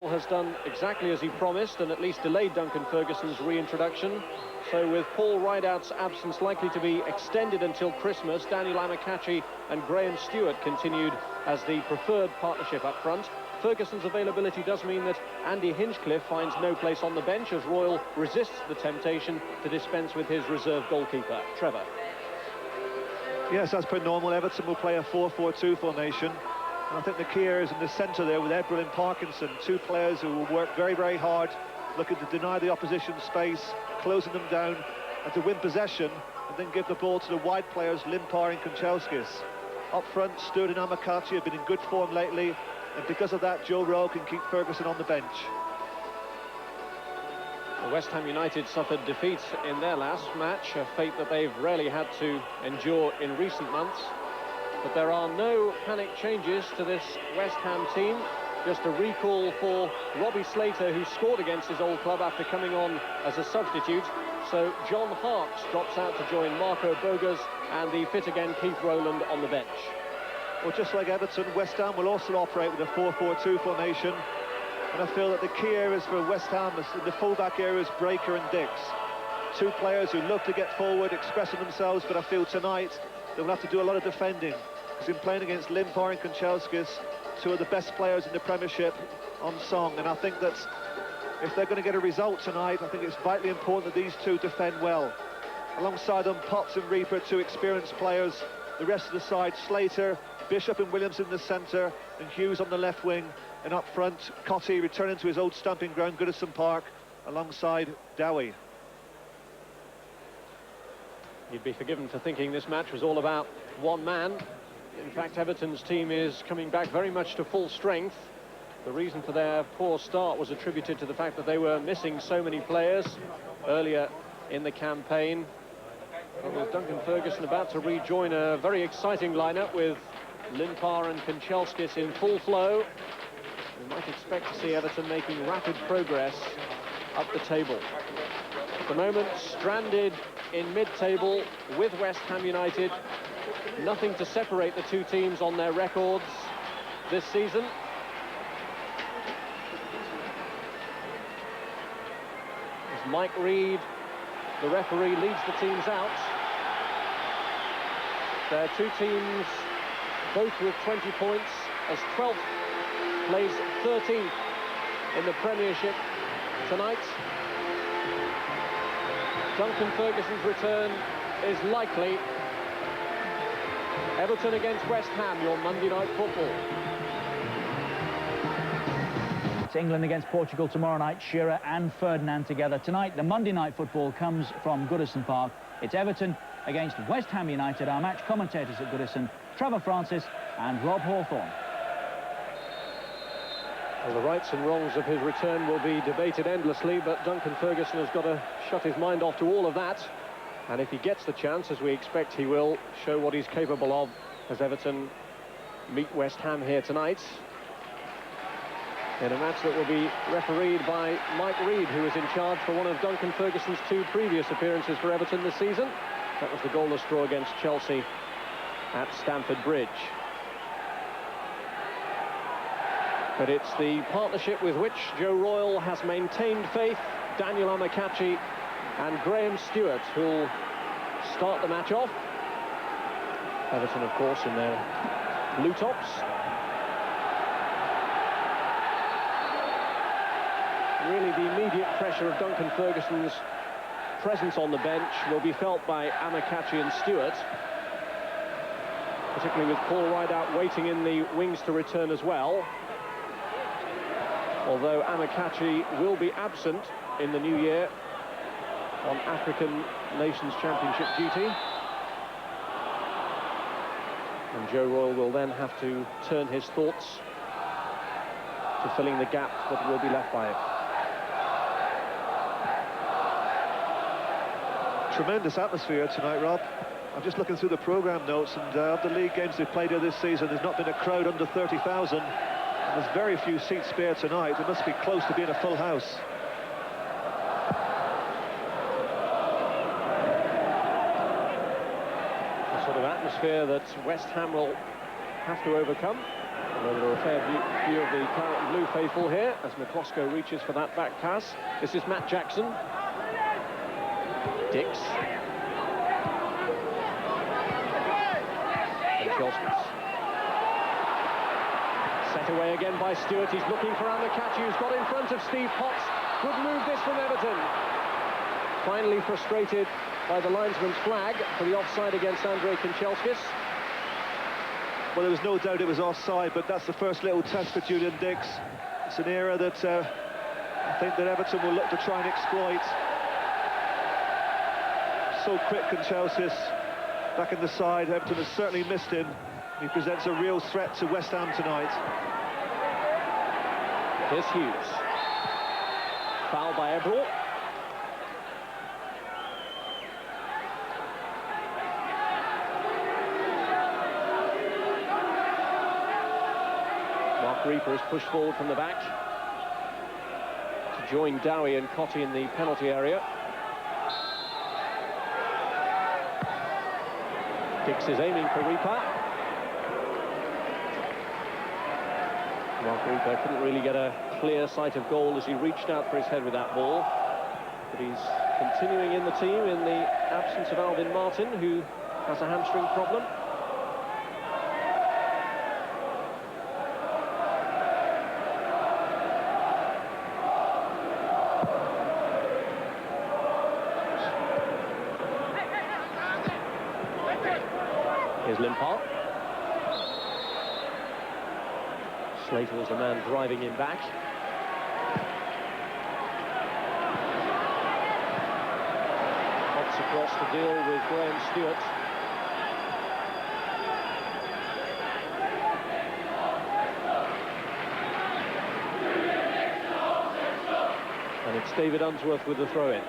Has done exactly as he promised and at least delayed Duncan Ferguson's reintroduction. So with Paul Rideout's absence likely to be extended until Christmas, Daniel Amokachi and Graham Stewart continued as the preferred partnership up front. Ferguson's availability does mean that Andy Hinchcliffe finds no place on the bench as Royal resists the temptation to dispense with his reserve goalkeeper. Trevor. Yes, as per normal, Everton will play a 4-4-2 formation. And I think the key is in the centre there with Edbrell and Parkinson, two players who will work very, very hard, looking to deny the opposition space, closing them down, and to win possession, and then give the ball to the wide players, Limpar and Kanchelskis. Up front, Stewart and Amokachi have been in good form lately, and because of that, Joe Rowe can keep Ferguson on the bench. Well, West Ham United suffered defeat in their last match, a fate that they've rarely had to endure in recent months. But there are no panic changes to this West Ham team. Just a recall for Robbie Slater, who scored against his old club after coming on as a substitute. So John Harkes drops out to join Marco Bogas and the fit-again Keith Rowland on the bench. Well, just like Everton, West Ham will also operate with a 4-4-2 formation. And I feel that the key areas for West Ham is in the full-back areas, Breaker and Dix. Two players who love to get forward, expressing themselves, but I feel tonight they will have to do a lot of defending. Because in playing against Limpar and Kanchelskis, two of the best players in the Premiership on song, and I think that if they're going to get a result tonight, I think it's vitally important that these two defend well. Alongside them, Potts and Reaper, two experienced players. The rest of the side, Slater, Bishop and Williams in the centre, and Hughes on the left wing. And up front, Cotty returning to his old stamping ground, Goodison Park, alongside Dowie. You'd be forgiven for thinking this match was all about one man. In fact, Everton's team is coming back very much to full strength. The reason for their poor start was attributed to the fact that they were missing so many players earlier in the campaign. But with Duncan Ferguson about to rejoin a very exciting lineup with Limpar and Kanchelskis in full flow, we might expect to see Everton making rapid progress up the table. At the moment, stranded in mid-table with West Ham United. Nothing to separate the two teams on their records this season. As Mike Reed, the referee, leads the teams out. They're two teams, both with 20 points, as 12th plays 13th in the Premiership tonight. Duncan Ferguson's return is likely. Everton against West Ham, your Monday Night Football. It's England against Portugal tomorrow night. Shearer and Ferdinand together. Tonight, the Monday Night Football comes from Goodison Park. It's Everton against West Ham United. Our match commentators at Goodison, Trevor Francis and Rob Hawthorne. Well, the rights and wrongs of his return will be debated endlessly, but Duncan Ferguson has got to shut his mind off to all of that. And if he gets the chance, as we expect he will, show what he's capable of as Everton meet West Ham here tonight. In a match that will be refereed by Mike Reed, who is in charge for one of Duncan Ferguson's two previous appearances for Everton this season. That was the goalless draw against Chelsea at Stamford Bridge. But it's the partnership with which Joe Royle has maintained faith, Daniel Amokachi and Graham Stewart, who'll start the match off. Everton, of course, in their blue tops. Really, the immediate pressure of Duncan Ferguson's presence on the bench will be felt by Amokachi and Stewart, particularly with Paul Rideout waiting in the wings to return as well. Although Amokachi will be absent in the new year on African Nations Championship duty. And Joe Royle will then have to turn his thoughts to filling the gap that will be left by him. Tremendous atmosphere tonight, Rob. I'm just looking through the programme notes, and of the league games they've played here this season, there's not been a crowd under 30,000. There's very few seats spare tonight. It must be close to being a full house. The sort of atmosphere that West Ham will have to overcome. Well, there are a fair view of the claret and blue faithful here as McCloskey reaches for that back pass. This is Matt Jackson. Dix. And Chelskis. Set away again by Stewart. He's looking for Anakachi, who's got in front of Steve Potts. Good move this from Everton. Finally frustrated by the linesman's flag for the offside against Andrei Kanchelskis. Well, there was no doubt it was offside, but that's the first little test for Julian Dix. It's an error that I think that Everton will look to try and exploit. So quick, Kanchelskis back in the side. Everton has certainly missed him. He presents a real threat to West Ham tonight. Here's Hughes. Foul by Ebrel. Mark Reaper is pushed forward from the back to join Dowie and Cottee in the penalty area. Dix is aiming for Reaper. Mark Reaper couldn't really get a clear sight of goal as he reached out for his head with that ball. But he's continuing in the team in the absence of Alvin Martin, who has a hamstring problem. Here's Limpar. Slater was the man driving him back. Hops across to deal with Graham Stewart. And it's David Unsworth with the throw-in.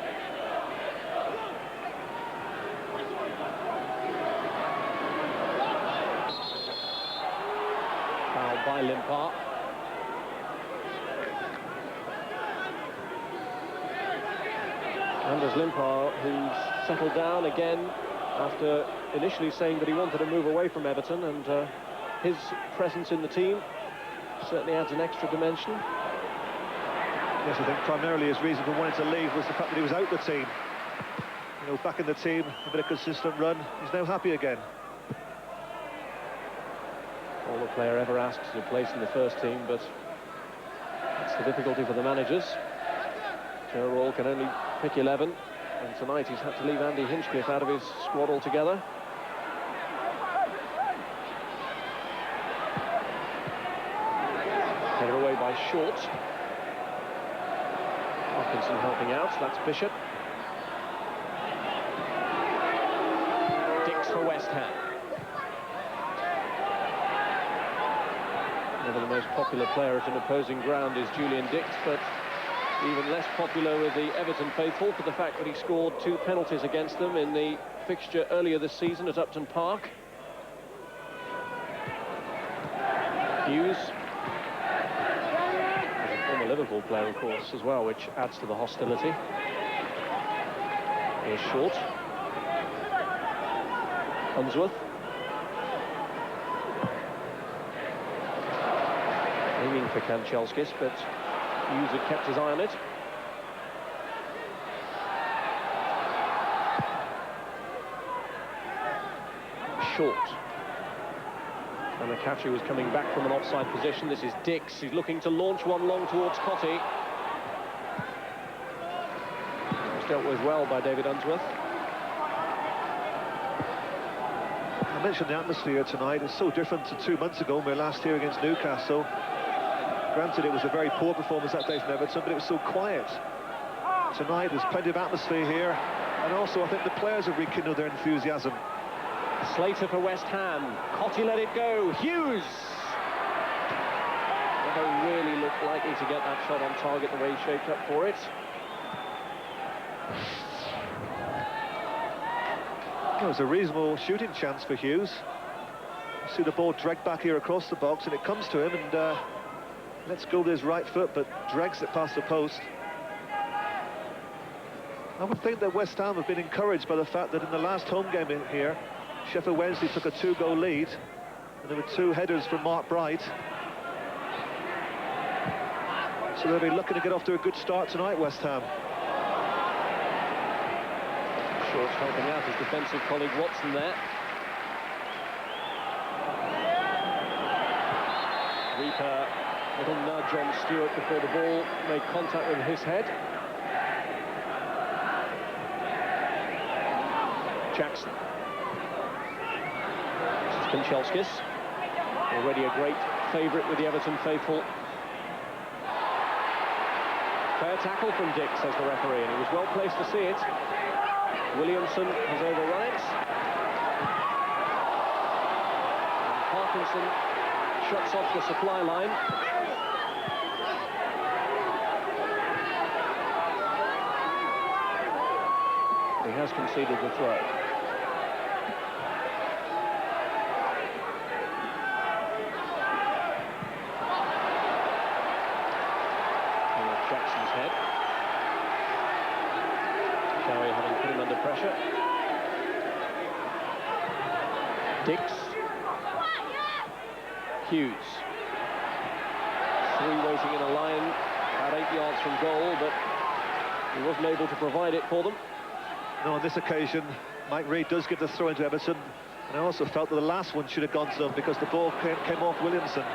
By Limpar. Anders Limpar, who's settled down again after initially saying that he wanted to move away from Everton, and his presence in the team certainly adds an extra dimension. Yes, I think primarily his reason for wanting to leave was the fact that he was out the team. You know, back in the team, a bit of consistent run. He's now happy again. All the player ever asks is a place in the first team, but that's the difficulty for the managers. Joe Royle can only pick 11, and tonight he's had to leave Andy Hinchcliffe out of his squad altogether. Headed away by Short. Hopkinson helping out, that's Bishop. Dix for West Ham. Never the most popular player at an opposing ground is Julian Dix, but even less popular with the Everton faithful for the fact that he scored 2 penalties against them in the fixture earlier this season at Upton Park. Hughes, a former Liverpool player, of course, as well, which adds to the hostility. Here's Short. Unsworth. Aiming for Kanchelskis, but Hughes had kept his eye on it. Short. And Anakachi was coming back from an offside position. This is Dix. He's looking to launch one long towards Cottee. It was dealt with well by David Unsworth. I mentioned the atmosphere tonight is so different to 2 months ago when we were last here against Newcastle. Granted, it was a very poor performance that day from Everton, but it was so quiet. Tonight, there's plenty of atmosphere here, and also I think the players have rekindled their enthusiasm. Slater for West Ham. Cottee let it go. Hughes! Never really looked likely to get that shot on target the way he shaped up for it. It was a reasonable shooting chance for Hughes. You see the ball dragged back here across the box, and it comes to him, and lets go with his right foot, but drags it past the post. I would think that West Ham have been encouraged by the fact that in the last home game in here, Sheffield Wednesday took a 2-goal lead, and there were 2 headers from Mark Bright. So they'll be looking to get off to a good start tonight, West Ham. Short helping out his defensive colleague Watson there. Reaper, little nudge on Stewart before the ball made contact with his head. Jackson. This is Kanchelskis, already a great favourite with the Everton faithful. Fair tackle from Dick, says the referee, and he was well placed to see it. Williamson has overrun it. And Parkinson shuts off the supply line. He has conceded the throw. Jackson's head. Dowie having put him under pressure. Dix. Hughes. Three waiting in a line, about 8 yards from goal, but he wasn't able to provide it for them. No, on this occasion, Mike Reid does give the throw into Everton, and I also felt that the last one should have gone to them because the ball came off Williamson.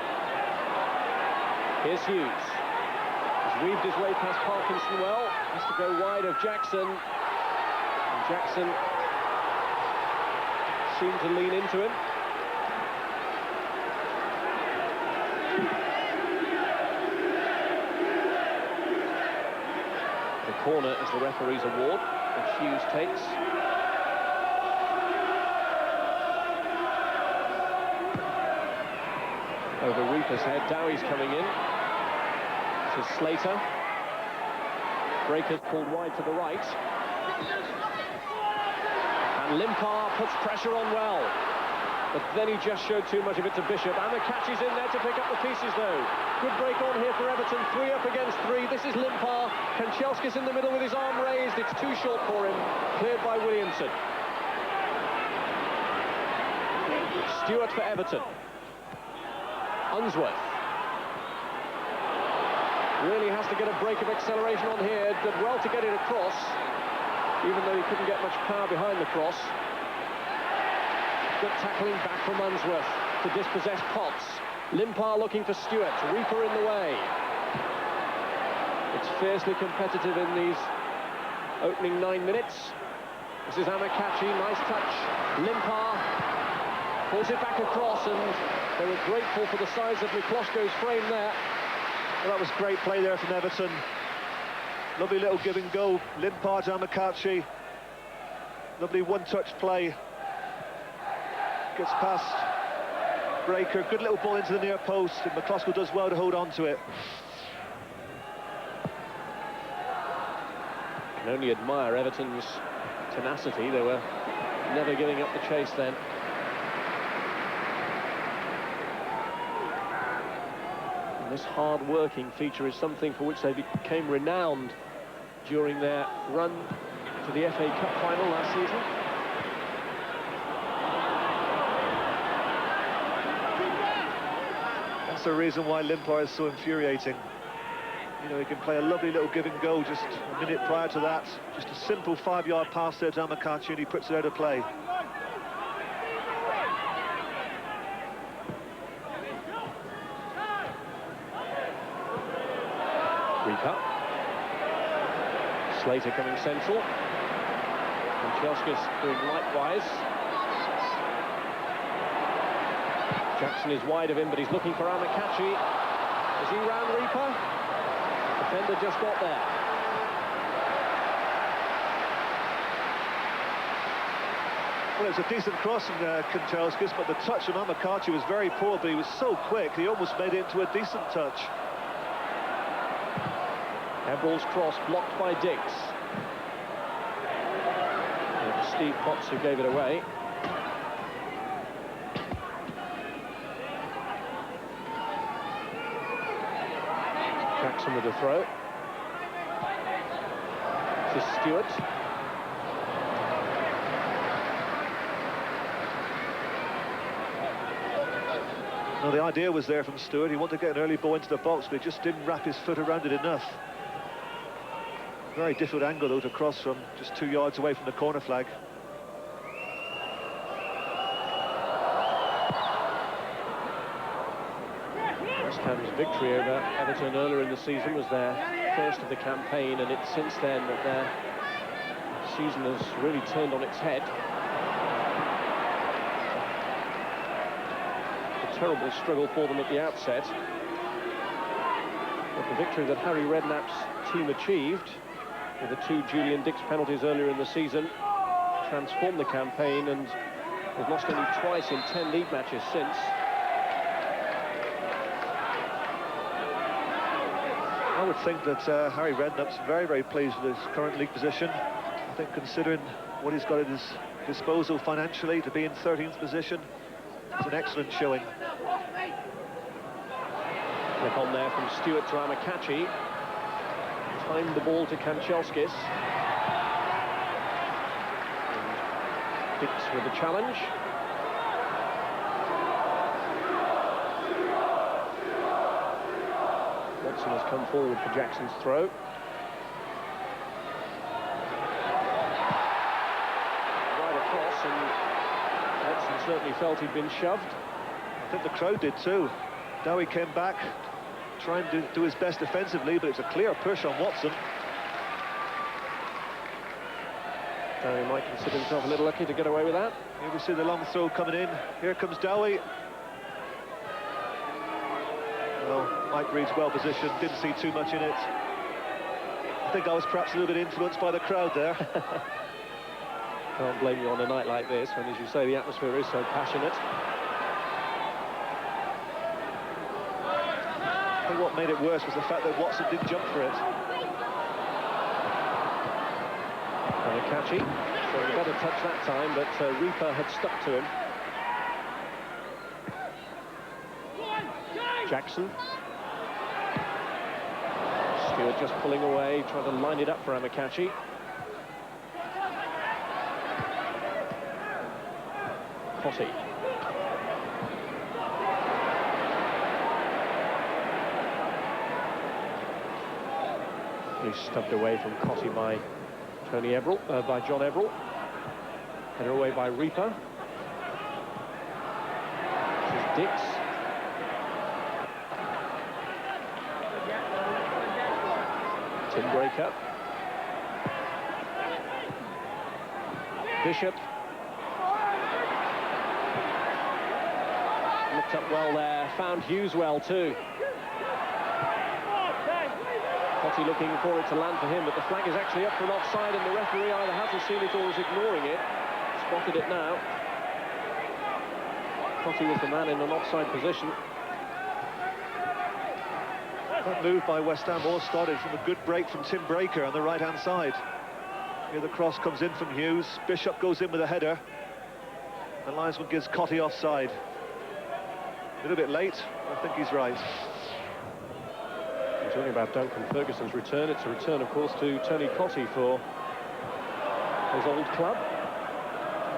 Here's Hughes. He's weaved his way past Parkinson well. Has to go wide of Jackson. And Jackson seemed to lean into him. The corner is the referee's award, which Hughes takes. Over Reaper's head, Dowie's coming in. This is Slater. Breaker's pulled wide to the right. And Limpar puts pressure on well. But then he just showed too much of it to Bishop. And Makachi's in there to pick up the pieces, though. Good break on here for Everton. 3 up against 3. This is Limpar. Kanchelskis in the middle with his arm raised. It's too short for him. Cleared by Williamson. Stewart for Everton. Unsworth. Really has to get a break of acceleration on here. Did well to get it across, even though he couldn't get much power behind the cross. Good tackling back from Unsworth to dispossess Potts. Limpar looking for Stewart. Reaper in the way. It's fiercely competitive in these opening 9 minutes. This is Amakachi, nice touch. Limpar pulls it back across, and they were grateful for the size of Miklosko's frame there. Well, that was great play there from Everton. Lovely little give and go. Limpar to Amakachi. Lovely one-touch play. Gets past Breaker. Good little ball into the near post, and Miklosko does well to hold on to it. Can only admire Everton's tenacity. They were never giving up the chase then. And this hard-working feature is something for which they became renowned during their run to the FA Cup final last season. That's the reason why Limpar is so infuriating. You know, he can play a lovely little give and go just a minute prior to that. Just a simple 5-yard pass there to Amakachi, and he puts it out of play. Reaper. Slater coming central. And Kanchelskis doing likewise. Jackson is wide of him, but he's looking for Amakachi. Is he round Reaper? Defender just got there. Well, it was a decent cross from Kanchelskis, but the touch from Amakachi was very poor, but he was so quick, he almost made it into a decent touch. Ebrel's cross blocked by Dix. It was Steve Potts who gave it away. Jackson with the throw. This is Stewart. Well, the idea was there from Stewart. He wanted to get an early ball into the box, but he just didn't wrap his foot around it enough. Very difficult angle, though, to cross from just 2 yards away from the corner flag. West Ham's victory over Everton earlier in the season was their first of the campaign, and it's since then that their season has really turned on its head. A terrible struggle for them at the outset, but the victory that Harry Redknapp's team achieved with the 2 Julian Dix penalties earlier in the season transformed the campaign, and they've lost only twice in 10 league matches since. I would think that Harry Redknapp's very, very pleased with his current league position. I think considering what he's got at his disposal financially, to be in 13th position, it's an excellent showing. Flip on there from Stewart to Amakachi. Timed the ball to Kanchelskis. And Dix with the challenge. Watson has come forward for Jackson's throw. Right across, and Watson certainly felt he'd been shoved. I think the crowd did too. Dowie came back, trying to do his best defensively, but it's a clear push on Watson. Dowie might consider himself a little lucky to get away with that. Here we see the long throw coming in. Here comes Dowie. Well, Mike Reid's well positioned, didn't see too much in it. I think I was perhaps a little bit influenced by the crowd there. Can't blame you on a night like this, when, as you say, the atmosphere is so passionate. I think what made it worse was the fact that Watson didn't jump for it. Amakachi showing a better touch that time, but Reaper had stuck to him. Jackson. Stewart just pulling away, trying to line it up for Amakachi. Cotti. He's stubbed away from Cotti by John Everell. Header away by Reaper. This is Dix. Tim Breaker. Bishop. Looked up well there, found Hughes well too. Cotti looking for it to land for him, but the flag is actually up for an offside, and the referee either hasn't seen it or is ignoring it. Spotted it now. Cotti was the man in an offside position. That move by West Ham all started from a good break from Tim Breaker on the right-hand side. Here the cross comes in from Hughes. Bishop goes in with a header, and linesman gives Cotti offside. A little bit late, I think he's right. We're talking about Duncan Ferguson's return. It's a return, of course, to Tony Cotti for his old club.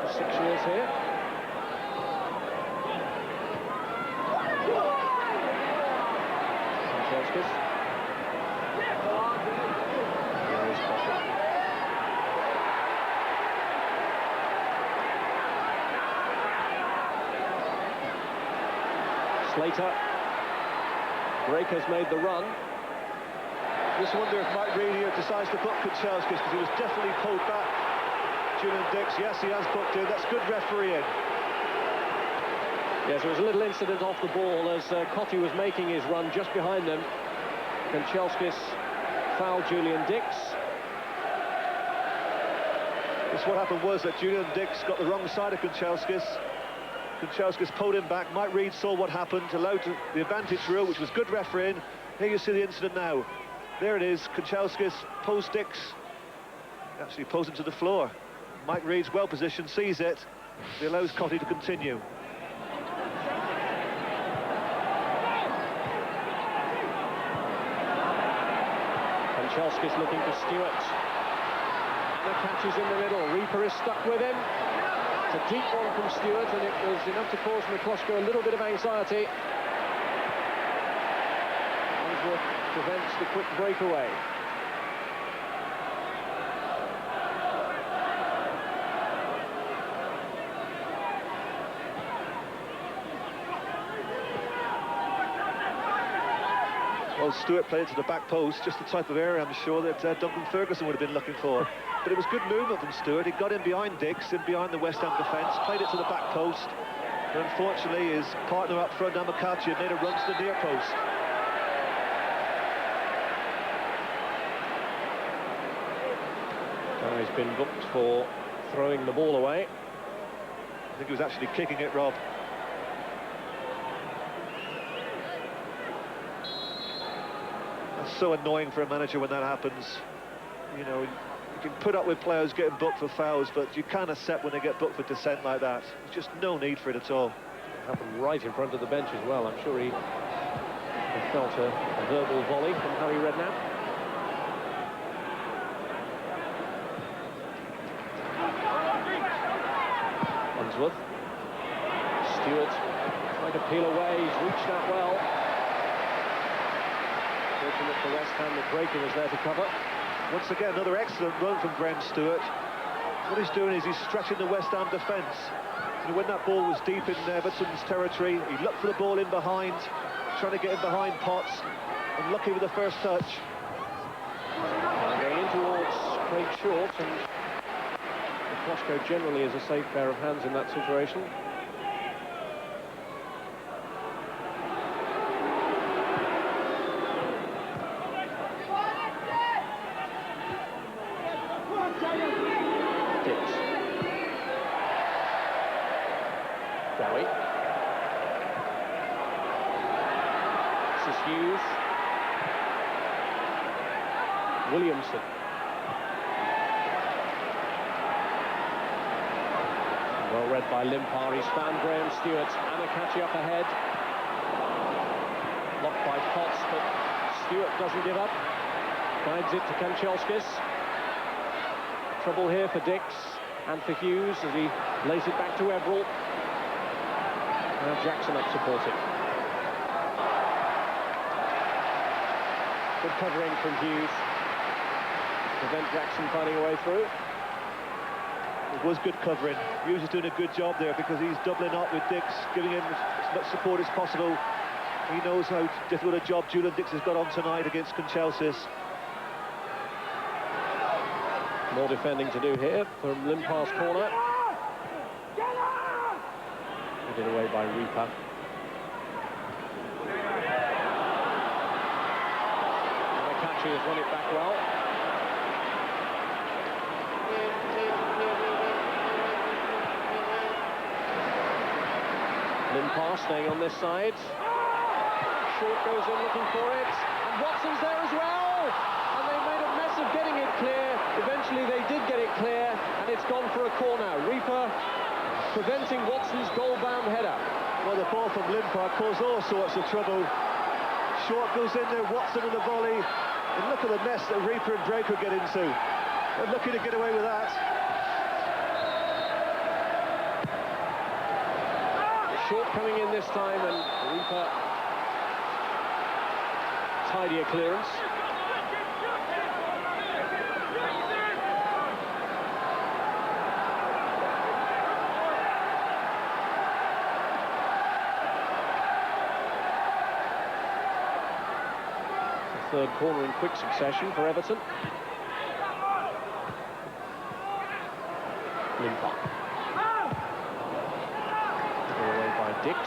For 6 years here. Kanchelskis. There is Cotti. Slater. Breaker's made the run. Just wonder if Mike Reid here decides to book Kanchelskis, because he was definitely pulled back. Julian Dix, yes, he has booked him. That's good refereeing. Yes, there was a little incident off the ball as Cotti was making his run just behind them. Kanchelskis fouled Julian Dix. Yes, what happened was that Julian Dix got the wrong side of Kanchelskis. Kanchelskis pulled him back. Mike Reid saw what happened, allowed the advantage rule, which was good refereeing. Here you see the incident now. There it is. Kanchelskis pulls Dix. Actually pulls him to the floor. Mike Reid's well positioned, sees it. He allows Cotti to continue. Kanchelskis looking for Stewart. Amakachi's in the middle. Reaper is stuck with him. It's a deep one from Stewart, and it was enough to cause McCloskey a little bit of anxiety. prevents the quick breakaway. Well, Stewart played it to the back post, just the type of area I'm sure that Duncan Ferguson would have been looking for. But it was good movement from Stewart. He got in behind Dix, in behind the West Ham defence, played it to the back post. And unfortunately, his partner up front, Amakachi, made a run to the near post. He's been booked for throwing the ball away. I think he was actually kicking it, Rob. That's so annoying for a manager when that happens. You know, you can put up with players getting booked for fouls, but you can't accept when they get booked for dissent like that. There's just no need for it at all. It happened right in front of the bench as well. I'm sure he felt a verbal volley from Harry Redknapp. Unsworth. Stewart trying to peel away. He's reached out well. Fortunate for West Ham that Breaker was there to cover. Once again, another excellent run from Graham Stewart. What he's doing is he's stretching the West Ham defence. You know, when that ball was deep in Everton's territory, he looked for the ball in behind, trying to get in behind Potts. Unlucky with the first touch. And going in towards Craig Short, and Kloschko generally is a safe pair of hands in that situation. Dowie. This is Hughes. Williamson. Well read by Limpar. He's found Graham Stewart. Amakachi up ahead. Blocked by Potts, but Stewart doesn't give up. Guides it to Kanchelskis. Trouble here for Dix and for Hughes as he lays it back to Everall. Now Jackson up supporting. Good covering from Hughes. Prevent Jackson finding a way through. It was good covering. Hughes is doing a good job there because he's doubling up with Dix, giving him as much support as possible. He knows how difficult a job Julian Dix has got on tonight against Kanchelskis. More defending to do here from Limpar's corner. Headed away by Reaper. Amakachi has won it back well. Limpar staying on this side. Short goes in looking for it. And Watson's there as well. And they made a mess of getting it clear. Eventually they did get it clear, and it's gone for a corner. Reaper preventing Watson's goal-bound header. Well, the ball from Limpar caused all sorts of trouble. Short goes in there, Watson with the volley. And look at the mess that Reaper and Breaker get into. They're looking to get away with that. Short coming in this time, and Reaper tidier clearance. Third corner in quick succession for Everton. Limpar. Taken away by Dix.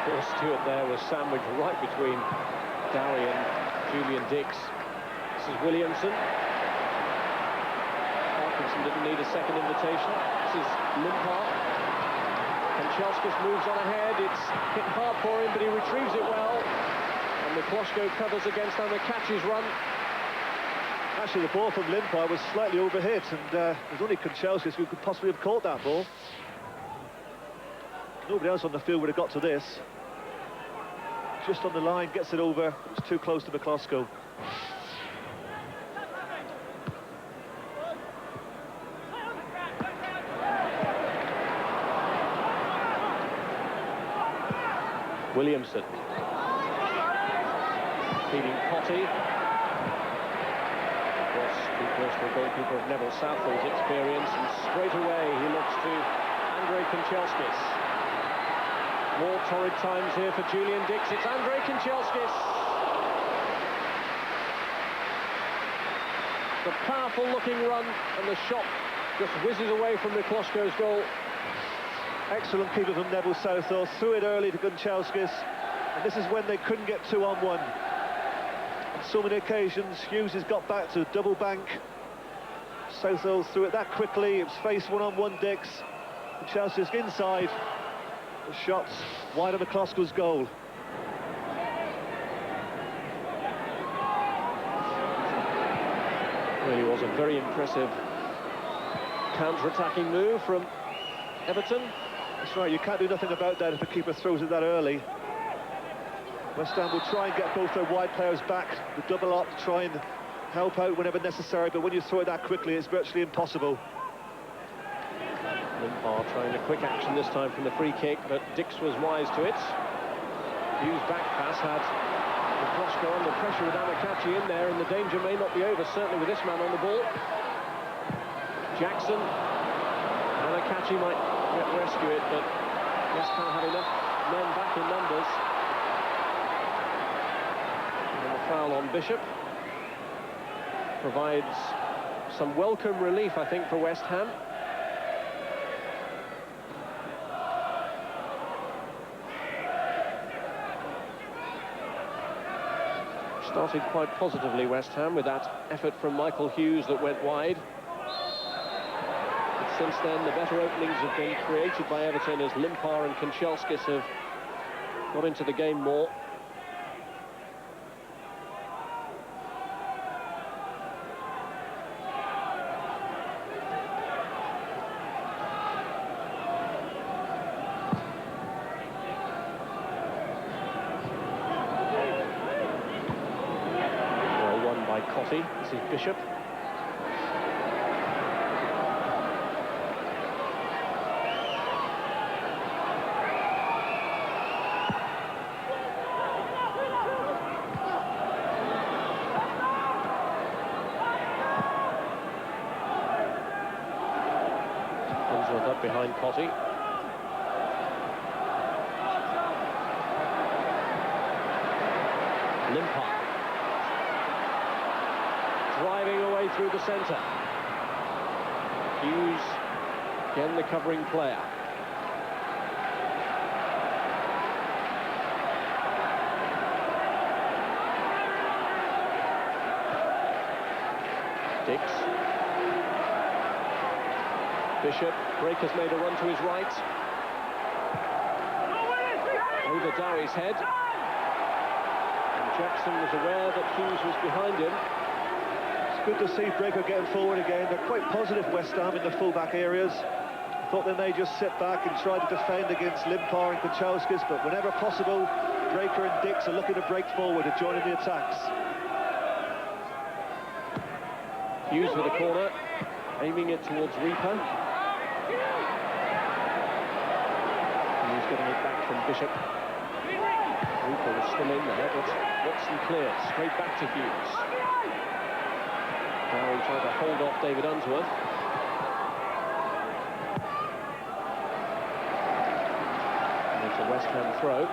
Poor Stewart there was sandwiched right between Dowie and Julian Dix. This is Williamson. Didn't need a second invitation. This is Limpar. Kanchelskis moves on ahead. It's hit hard for him, but he retrieves it well. And Mikloshko covers against Amakachi's run. Actually, the ball from Limpar was slightly overhit, and there's only Kanchelskis who could possibly have caught that ball. Nobody else on the field would have got to this. Just on the line, gets it over. It's too close to Mikloshko. Williamson. Feeding Potty. Of course, too close to the goalkeeper of Neville Southall's experience, and straight away he looks to Andrei Kanchelskis. More torrid times here for Julian Dix. It's Andrei Kanchelskis. The powerful looking run, and the shot just whizzes away from Miklosko's goal. Excellent keeper from Neville Southall, threw it early to Kanchelskis, and this is when they couldn't get 2-on-1. On so many occasions, Hughes has got back to double bank. Southall threw it that quickly, it was face one-on-one Dix. Kanchelskis inside. The shot's wide of McCloskell's goal. Really was a very impressive counter-attacking move from Everton. That's right, you can't do nothing about that if the keeper throws it that early. West Ham will try and get both their wide players back, the double up, to try and help out whenever necessary, but when you throw it that quickly, it's virtually impossible. Limpar trying a quick action this time from the free kick, but Dix was wise to it. Hughes' back pass had Miklosko under pressure with Amakachi in there, and the danger may not be over, certainly with this man on the ball. Jackson. Amakachi might rescue it, but West Ham have enough men back in numbers. And the foul on Bishop provides some welcome relief, I think, for West Ham. Started quite positively, West Ham, with that effort from Michael Hughes that went wide. But since then, the better openings have been created by Everton as Limpar and Kanchelskis have got into the game more. This is Bishop. Unsworth up behind Potty. Limpar. Driving away through the centre. Hughes, again the covering player. Dix. Bishop, Breaker's made a run to his right. Over Dowie's head. And Jackson was aware that Hughes was behind him. Good to see Breaker getting forward again. They're quite positive, West Ham, in the full-back areas. I thought they may just sit back and try to defend against Limpar and Kanchelskis, but whenever possible, Breaker and Dix are looking to break forward and join in the attacks. Hughes with a corner, aiming it towards Reaper. Hughes getting it back from Bishop. Reaper was still in there, but Watson clears, straight back to Hughes. Now he tried to hold off David Unsworth. And it's a West Ham throw.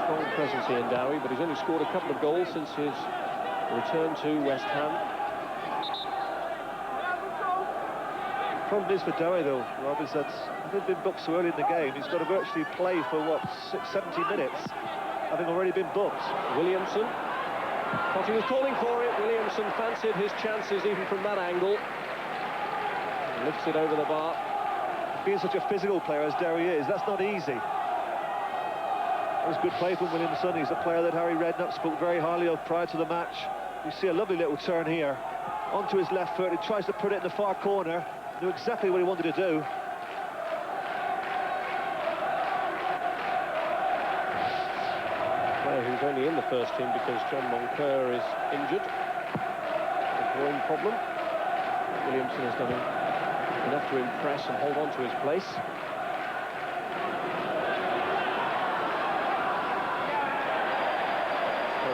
Strong presence here in Dowie, but he's only scored a couple of goals since his return to West Ham. The problem is for Dowie, though, Rob, is that having been booked so early in the game, he's got to virtually play for, what, 70 minutes, having already been booked. Williamson. Potty was calling for it. Williamson fancied his chances even from that angle. Lifts it over the bar. Being such a physical player as Derry is, that's not easy. That was good play from Williamson. He's a player that Harry Redknapp spoke very highly of prior to the match. You see a lovely little turn here. Onto his left foot. He tries to put it in the far corner. Knew exactly what he wanted to do. Who's only in the first team because John Moncur is injured. A groin problem. Williamson has done enough to impress and hold on to his place.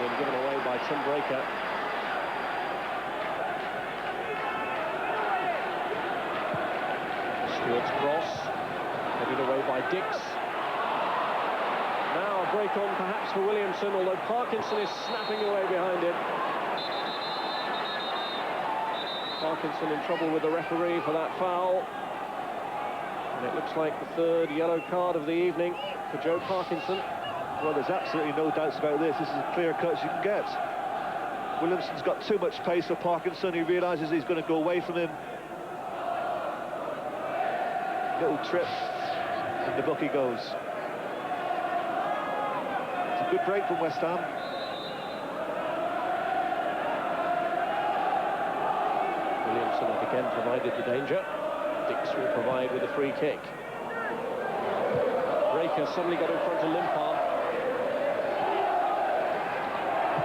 and given away by Tim Breaker. Stewart's cross, headed away by Dix. Now a break on perhaps for Williamson, although Parkinson is snapping away behind him. Parkinson in trouble with the referee for that foul. And it looks like the third yellow card of the evening for Joe Parkinson. Well, there's absolutely no doubts about this. This is as clear cut as you can get. Williamson's got too much pace for Parkinson. He realises he's going to go away from him. Little trip, and the book he goes. It's a good break from West Ham. Williamson had again provided the danger. Dix will provide with a free kick. Breaker suddenly got in front of Limpar.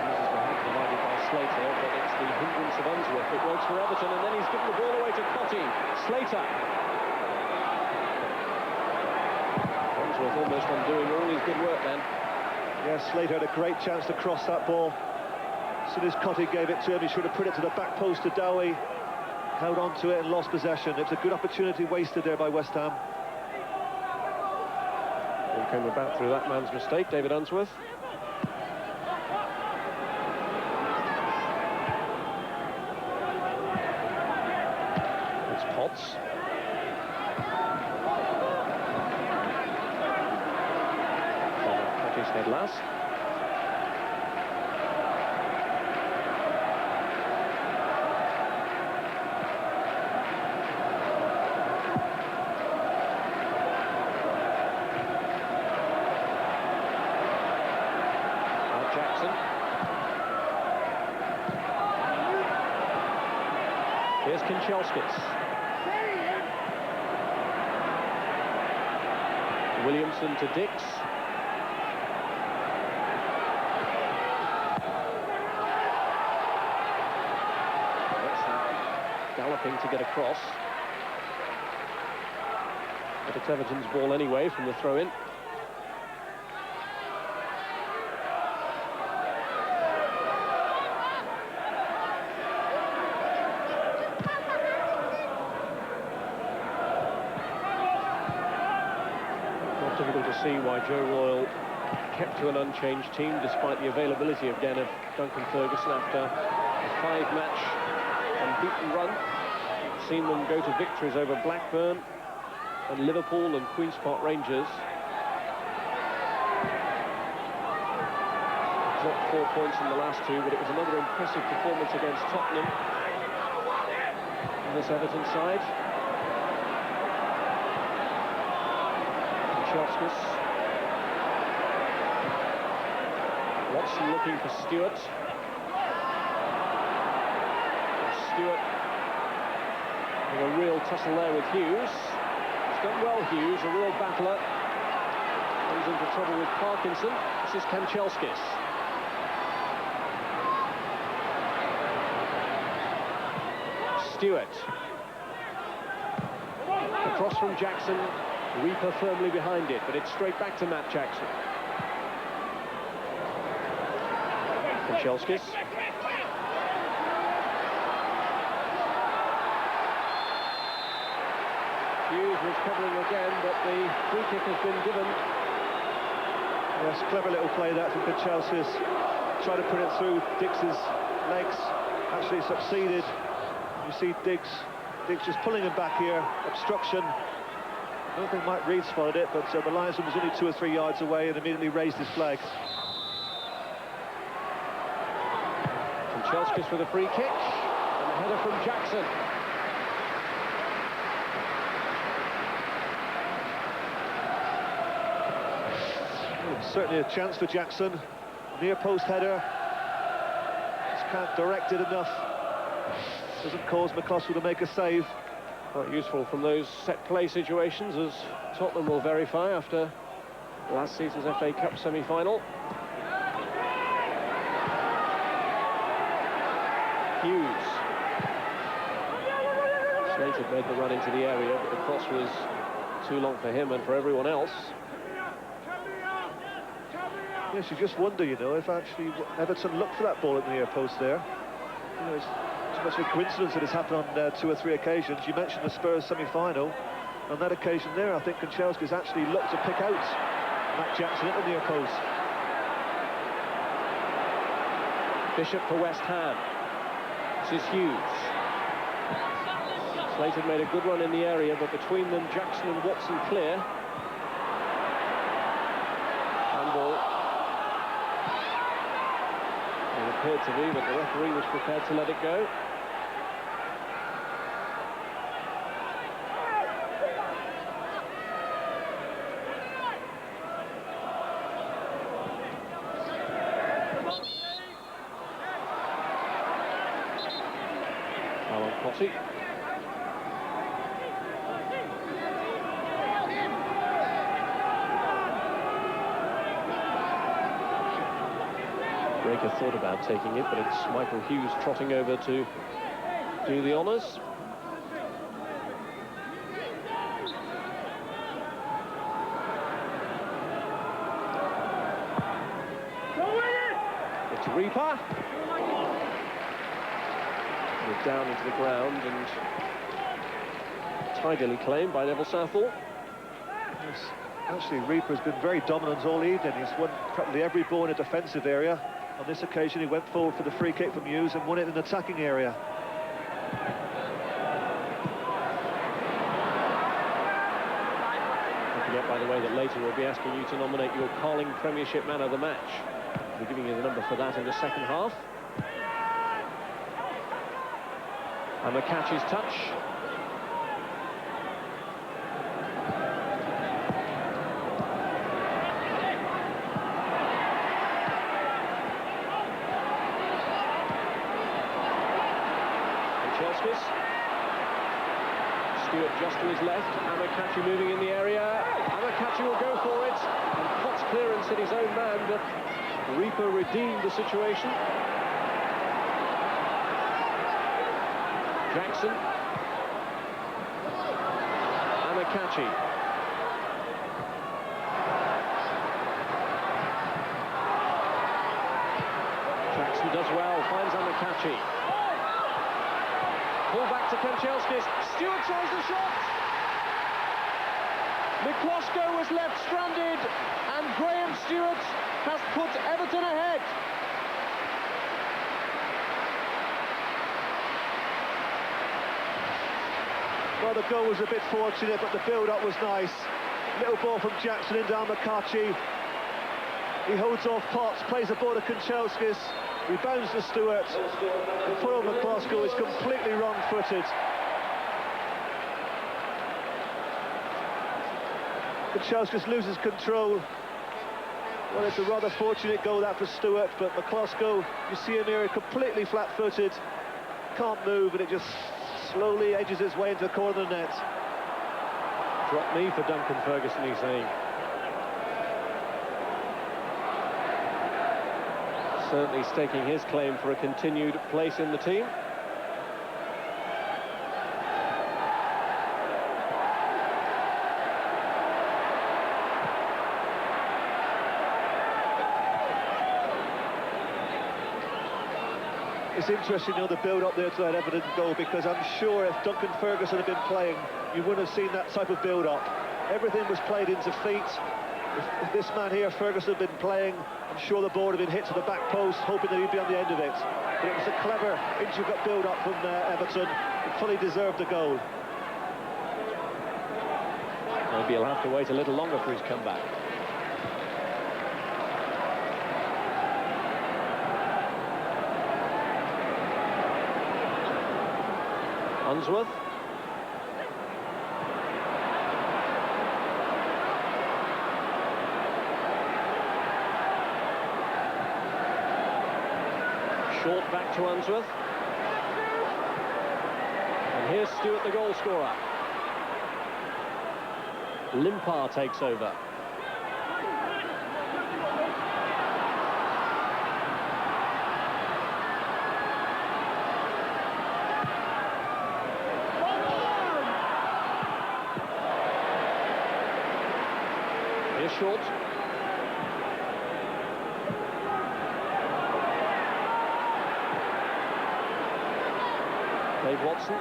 This is provided by Slater, but it's the hindrance of Unsworth that works for Everton, and then he's given the ball away to Cotty. Slater. Unsworth almost undoing all his good work then. Yes, Slater had a great chance to cross that ball. As soon as Cotty gave it to him, he should have put it to the back post to Dowie. Held on to it and lost possession. It's a good opportunity wasted there by West Ham. He came about through that man's mistake, David Unsworth. It's Potts. Cotty's head last. Here's Kinchelskis. Williamson to Dix. Galloping to get across. But it's Everton's ball anyway from the throw-in. Difficult to see why Joe Royle kept to an unchanged team despite the availability again of Duncan Ferguson after a 5-match unbeaten run. Seen them go to victories over Blackburn and Liverpool and Queen's Park Rangers. Dropped 4 points in the last two, but it was another impressive performance against Tottenham on this Everton side. Watson looking for Stewart. Stewart having a real tussle there with Hughes. He's done well, Hughes, a real battler. Comes into trouble with Parkinson. This is Kanchelskis. Stewart. Across from Jackson. Reaper firmly behind it, but it's straight back to Matt Jackson. Kanchelskis. Hughes was covering again, but the free kick has been given. Yes, clever little play that from Kanchelskis. Tried to put it through Dix's legs. Actually succeeded. You see Dix just pulling him back here. Obstruction. I don't think Mike Reid spotted it, but the linesman was only 2 or 3 yards away and immediately raised his flag. Kanchelskis with a free kick, and a header from Jackson. Certainly a chance for Jackson. Near post header. Just can't direct it enough. Doesn't cause McCluskey to make a save. Quite useful from those set-play situations, as Tottenham will verify after last season's FA Cup semi-final. Hughes. Slater made the run into the area, but the cross was too long for him and for everyone else. Yes, you just wonder, you know, if actually Everton looked for that ball at the near post there. You know, it's too much of a coincidence that it's happened on 2 or 3 occasions. You mentioned the Spurs semi-final. On that occasion there, I think Kanchelskis actually looked to pick out Matt Jackson at the near post. Bishop for West Ham. This is Hughes. Slater made a good run in the area, but between them, Jackson and Watson clear. Handball. It appeared to be, but the referee was prepared to let it go. Alan Cotti. Breaker thought about taking it, but it's Michael Hughes trotting over to do the honours. It's Reaper. Down into the ground and tidily claimed by Neville Southall. Yes, actually Reaper's been very dominant all evening. He's won practically every ball in a defensive area. On this occasion he went forward for the free kick from Hughes and won it in an attacking area. Don't forget, by the way, that later we'll be asking you to nominate your Carling Premiership Man of the Match. We're giving you the number for that in the second half. And McCatch's touch. Kanchelskis. Stewart just to his left. McCatch moving in the area. McCatch will go for it. And Potts clearance at his own man, but Reaper redeemed the situation. Jackson. Amakachi. Jackson does well, finds Amakachi. Pull back to Kanchelskis. Stewart tries the shot. McCloskey was left stranded, and Graham Stewart has put Everton ahead. Well, the goal was a bit fortunate, but the build-up was nice. Little ball from Jackson into Amakachi. He holds off Potts, plays the ball to Kanchelskis, rebounds to Stewart. And poor old McCloskey is completely wrong-footed. Kanchelskis loses control. Well, it's a rather fortunate goal that for Stewart, but McCloskey, you see him here completely flat-footed, can't move, and it just slowly edges its way into the corner of the net. Drop me for Duncan Ferguson, he's saying. Certainly staking his claim for a continued place in the team. It's interesting, you know, the build-up there to that Everton goal, because I'm sure if Duncan Ferguson had been playing, you wouldn't have seen that type of build-up. Everything was played into feet. If this man here, Ferguson, had been playing, I'm sure the ball would have been hit to the back post, hoping that he'd be on the end of it. But it was a clever, intricate build-up from Everton. It fully deserved the goal. Maybe he'll have to wait a little longer for his comeback. Unsworth. Short back to Unsworth. And here's Stewart, the goal scorer. Limpar takes over. Here's Short. Dave Watson.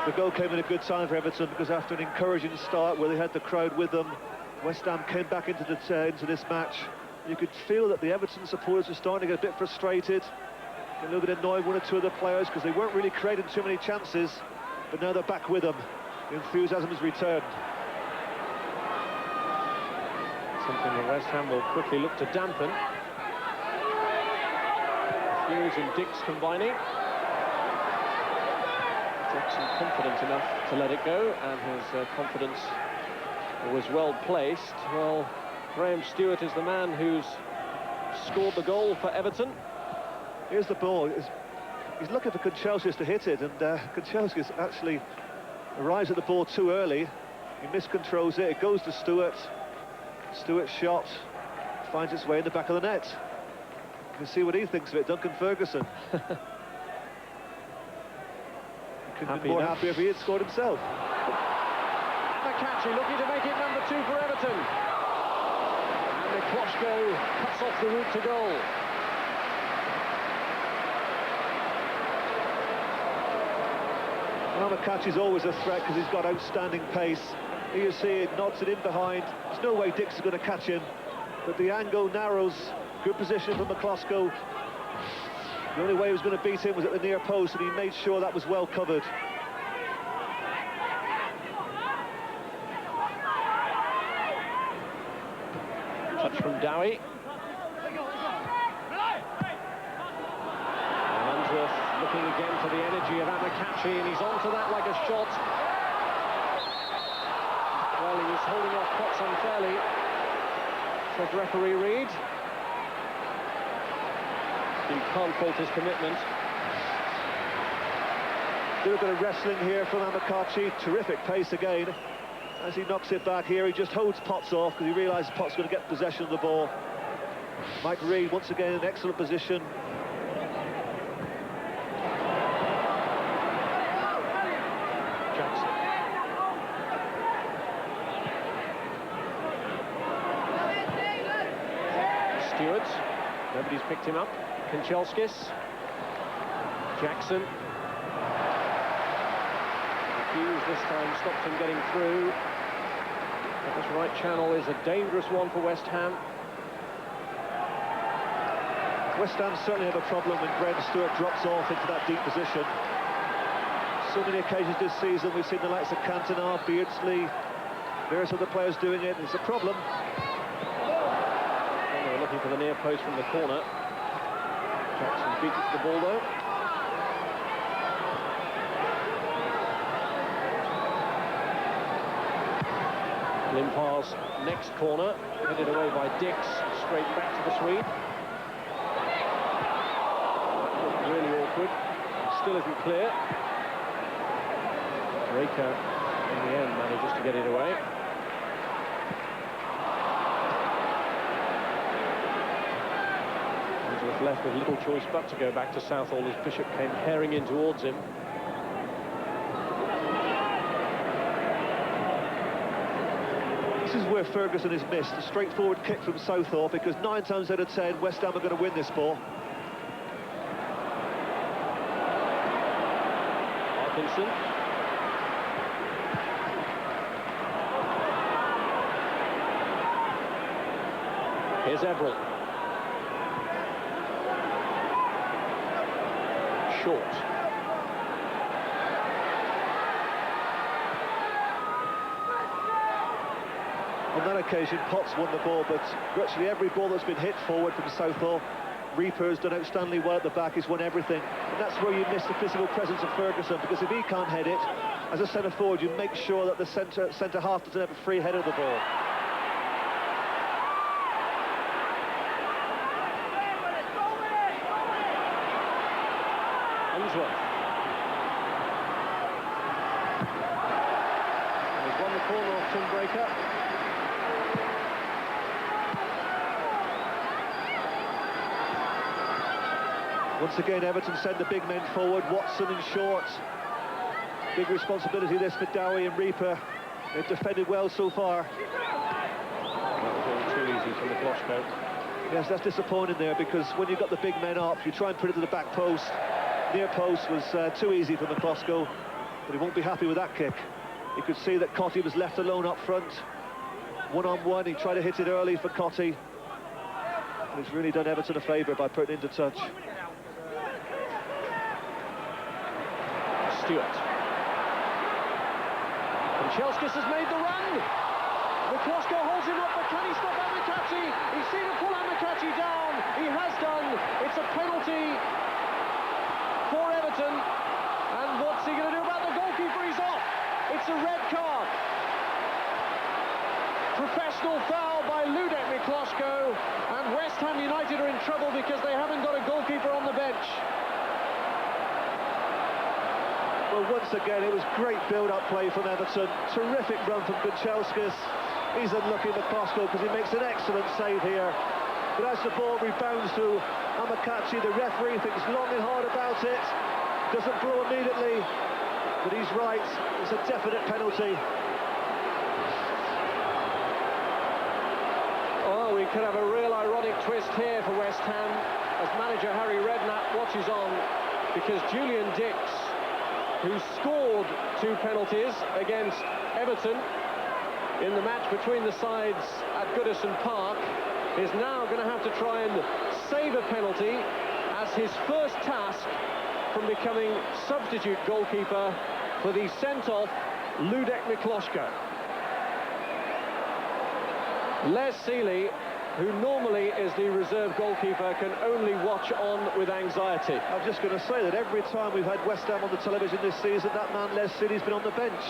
The goal came in a good time for Everton, because after an encouraging start where they had the crowd with them, West Ham came back into this match. You could feel that the Everton supporters were starting to get a bit frustrated, a little bit annoyed, one or two of the players, because they weren't really creating too many chances. But now they're back with them. The enthusiasm has returned. Something that West Ham will quickly look to dampen. Hughes and Dix combining. Jackson confident enough to let it go, and his confidence was well placed. Well, Graham Stewart is the man who's scored the goal for Everton. Here's the ball. He's looking for Kanchelskis to hit it, and Kanchelskis actually arrives at the ball too early. He miscontrols it. It goes to Stewart. Stewart's shot finds its way in the back of the net. You can see what he thinks of it, Duncan Ferguson. He could be more happy if he had scored himself. McCatchy looking to make it number 2 for Everton. And Mikloshko cuts off the route to goal. Well, McCatchy's always a threat because he's got outstanding pace. Here you see it, nods it in behind. There's no way Dix is going to catch him, but the angle narrows. Good position for Mikloshko. The only way he was going to beat him was at the near post, and he made sure that was well covered. Touch from Dowie. Unsworth looking again for the energy of McCatchy, and he's onto that like a shot. Well, he was holding off Potts unfairly, said referee Reid. You can't fault his commitment. A little bit of wrestling here from McCatchy. Terrific pace again. As he knocks it back here, he just holds Potts off because he realises Potts is going to get possession of the ball. Mike Reid, once again, in an excellent position. Jackson. Stewart. Nobody's picked him up. Kanchelskis. Jackson. Hughes this time stopped him getting through. This right channel is a dangerous one for West Ham. West Ham certainly have a problem when Graham Stewart drops off into that deep position. So many occasions this season we've seen the likes of Cantona, Beardsley, various other players doing it. It's a problem. And they were looking for the near post from the corner. Jackson beats it to the ball though. Limpar's next corner, headed away by Dix, straight back to the Swede. Really awkward, still isn't clear. Raker, in the end, manages to get it away. Unsworth left with little choice but to go back to Southall as Bishop came herring in towards him. This is where Ferguson has missed. A straightforward kick from Southall, because 9 times out of 10 West Ham are going to win this ball. Parkinson. Here's Everett. Short. On that occasion, Potts won the ball, but virtually every ball that's been hit forward from Southall, Reaper's done outstandingly well at the back. He's won everything. And that's where you miss the physical presence of Ferguson, because if he can't head it, as a centre forward, you make sure that the centre half doesn't have a free head of the ball. Unsworth. And he's won the corner off Tim Breaker. Once again, Everton send the big men forward. Watson and Short. Big responsibility this for Dowie and Reaper. They've defended well so far. for Mikloško. Yes, that's disappointing there, because when you've got the big men up, you try and put it to the back post. Near post was too easy for Mikloško, but he won't be happy with that kick. You could see that Cotti was left alone up front. One-on-one, he tried to hit it early for Cotti. And he's really done Everton a favour by putting it into touch. Stewart. And Chelskis has made the run. Mikloško holds him up, but can he stop Amakachi? He's seen him pull Amakachi down. He has done. It's a penalty for Everton. And what's he going to do about the goalkeeper? He's off. It's a red card. Professional foul by Ludek Mikloško, and West Ham United are in trouble because they haven't got a goalkeeper on the bench. Well, once again, it was great build-up play from Everton. Terrific run from Chelskis. He's unlucky, Mikloško, because he makes an excellent save here. But as the ball rebounds to Amakachi, the referee thinks long and hard about it. Doesn't blow immediately, but he's right. It's a definite penalty. Oh, we could have a real ironic twist here for West Ham as manager Harry Redknapp watches on, because Julian Dix, who scored 2 penalties against Everton in the match between the sides at Goodison Park, is now going to have to try and save a penalty as his first task from becoming substitute goalkeeper for the sent-off Ludek Mikloško. Les Sealey, who normally is the reserve goalkeeper, can only watch on with anxiety. I'm just going to say that every time we've had West Ham on the television this season, that man Les Sealey's been on the bench.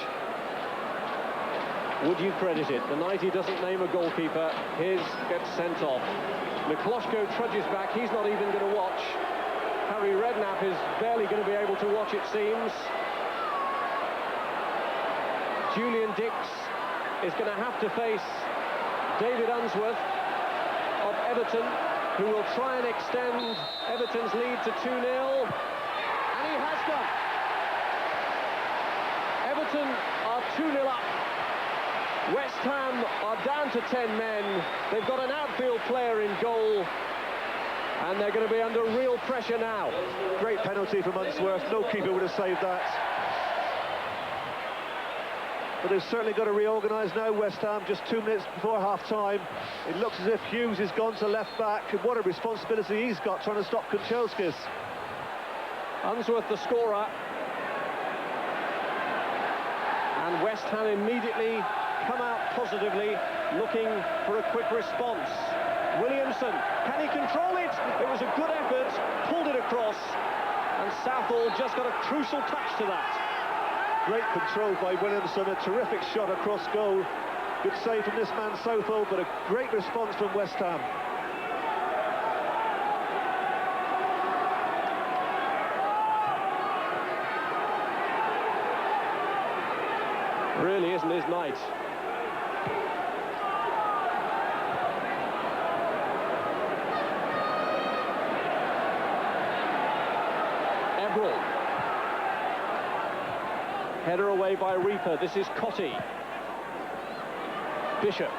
Would you credit it? The night he doesn't name a goalkeeper, his gets sent off. Mikloško trudges back, he's not even going to watch. Harry Redknapp is barely going to be able to watch, it seems. Julian Dix is going to have to face David Unsworth of Everton, who will try and extend Everton's lead to 2-0. And he has done. Everton are 2-0 up. West Ham are down to 10 men. They've got an outfield player in goal, and they're going to be under real pressure now. Great penalty from Unsworth. No keeper would have saved that. But they've certainly got to reorganise now, West Ham, just 2 minutes before half-time. It looks as if Hughes has gone to left-back, and what a responsibility he's got trying to stop Chelskis. Unsworth the scorer. And West Ham immediately come out positively, looking for a quick response. Williamson, can he control it? It was a good effort, pulled it across, and Southall just got a crucial touch to that. Great control by Williamson, a terrific shot across goal. Good save from this man Southall, but a great response from West Ham. Really isn't his night. Ebrel. Header away by Reaper. This is Cotti. Bishop.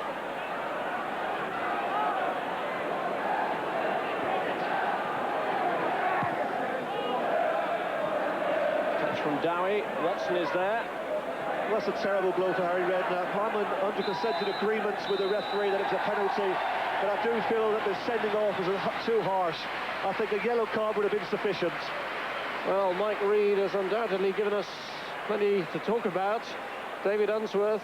Touch from Dowie. Watson is there. Well, that's a terrible blow for Harry Redknapp. I'm in 100% in agreement with the referee that it's a penalty, but I do feel that the sending off is too harsh. I think a yellow card would have been sufficient. Well, Mike Reid has undoubtedly given us plenty to talk about. David Unsworth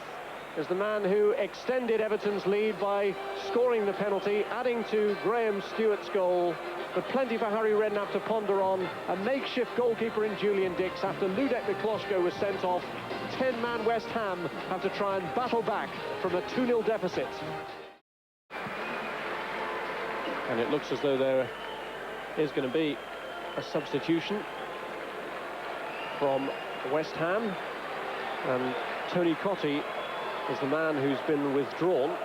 is the man who extended Everton's lead by scoring the penalty, adding to Graham Stewart's goal. But plenty for Harry Redknapp to ponder on. A makeshift goalkeeper in Julian Dix after Ludek Mikloško was sent off. 10-man West Ham have to try and battle back from a 2-0 deficit. And it looks as though there is going to be a substitution from West Ham, and Tony Cotti is the man who's been withdrawn,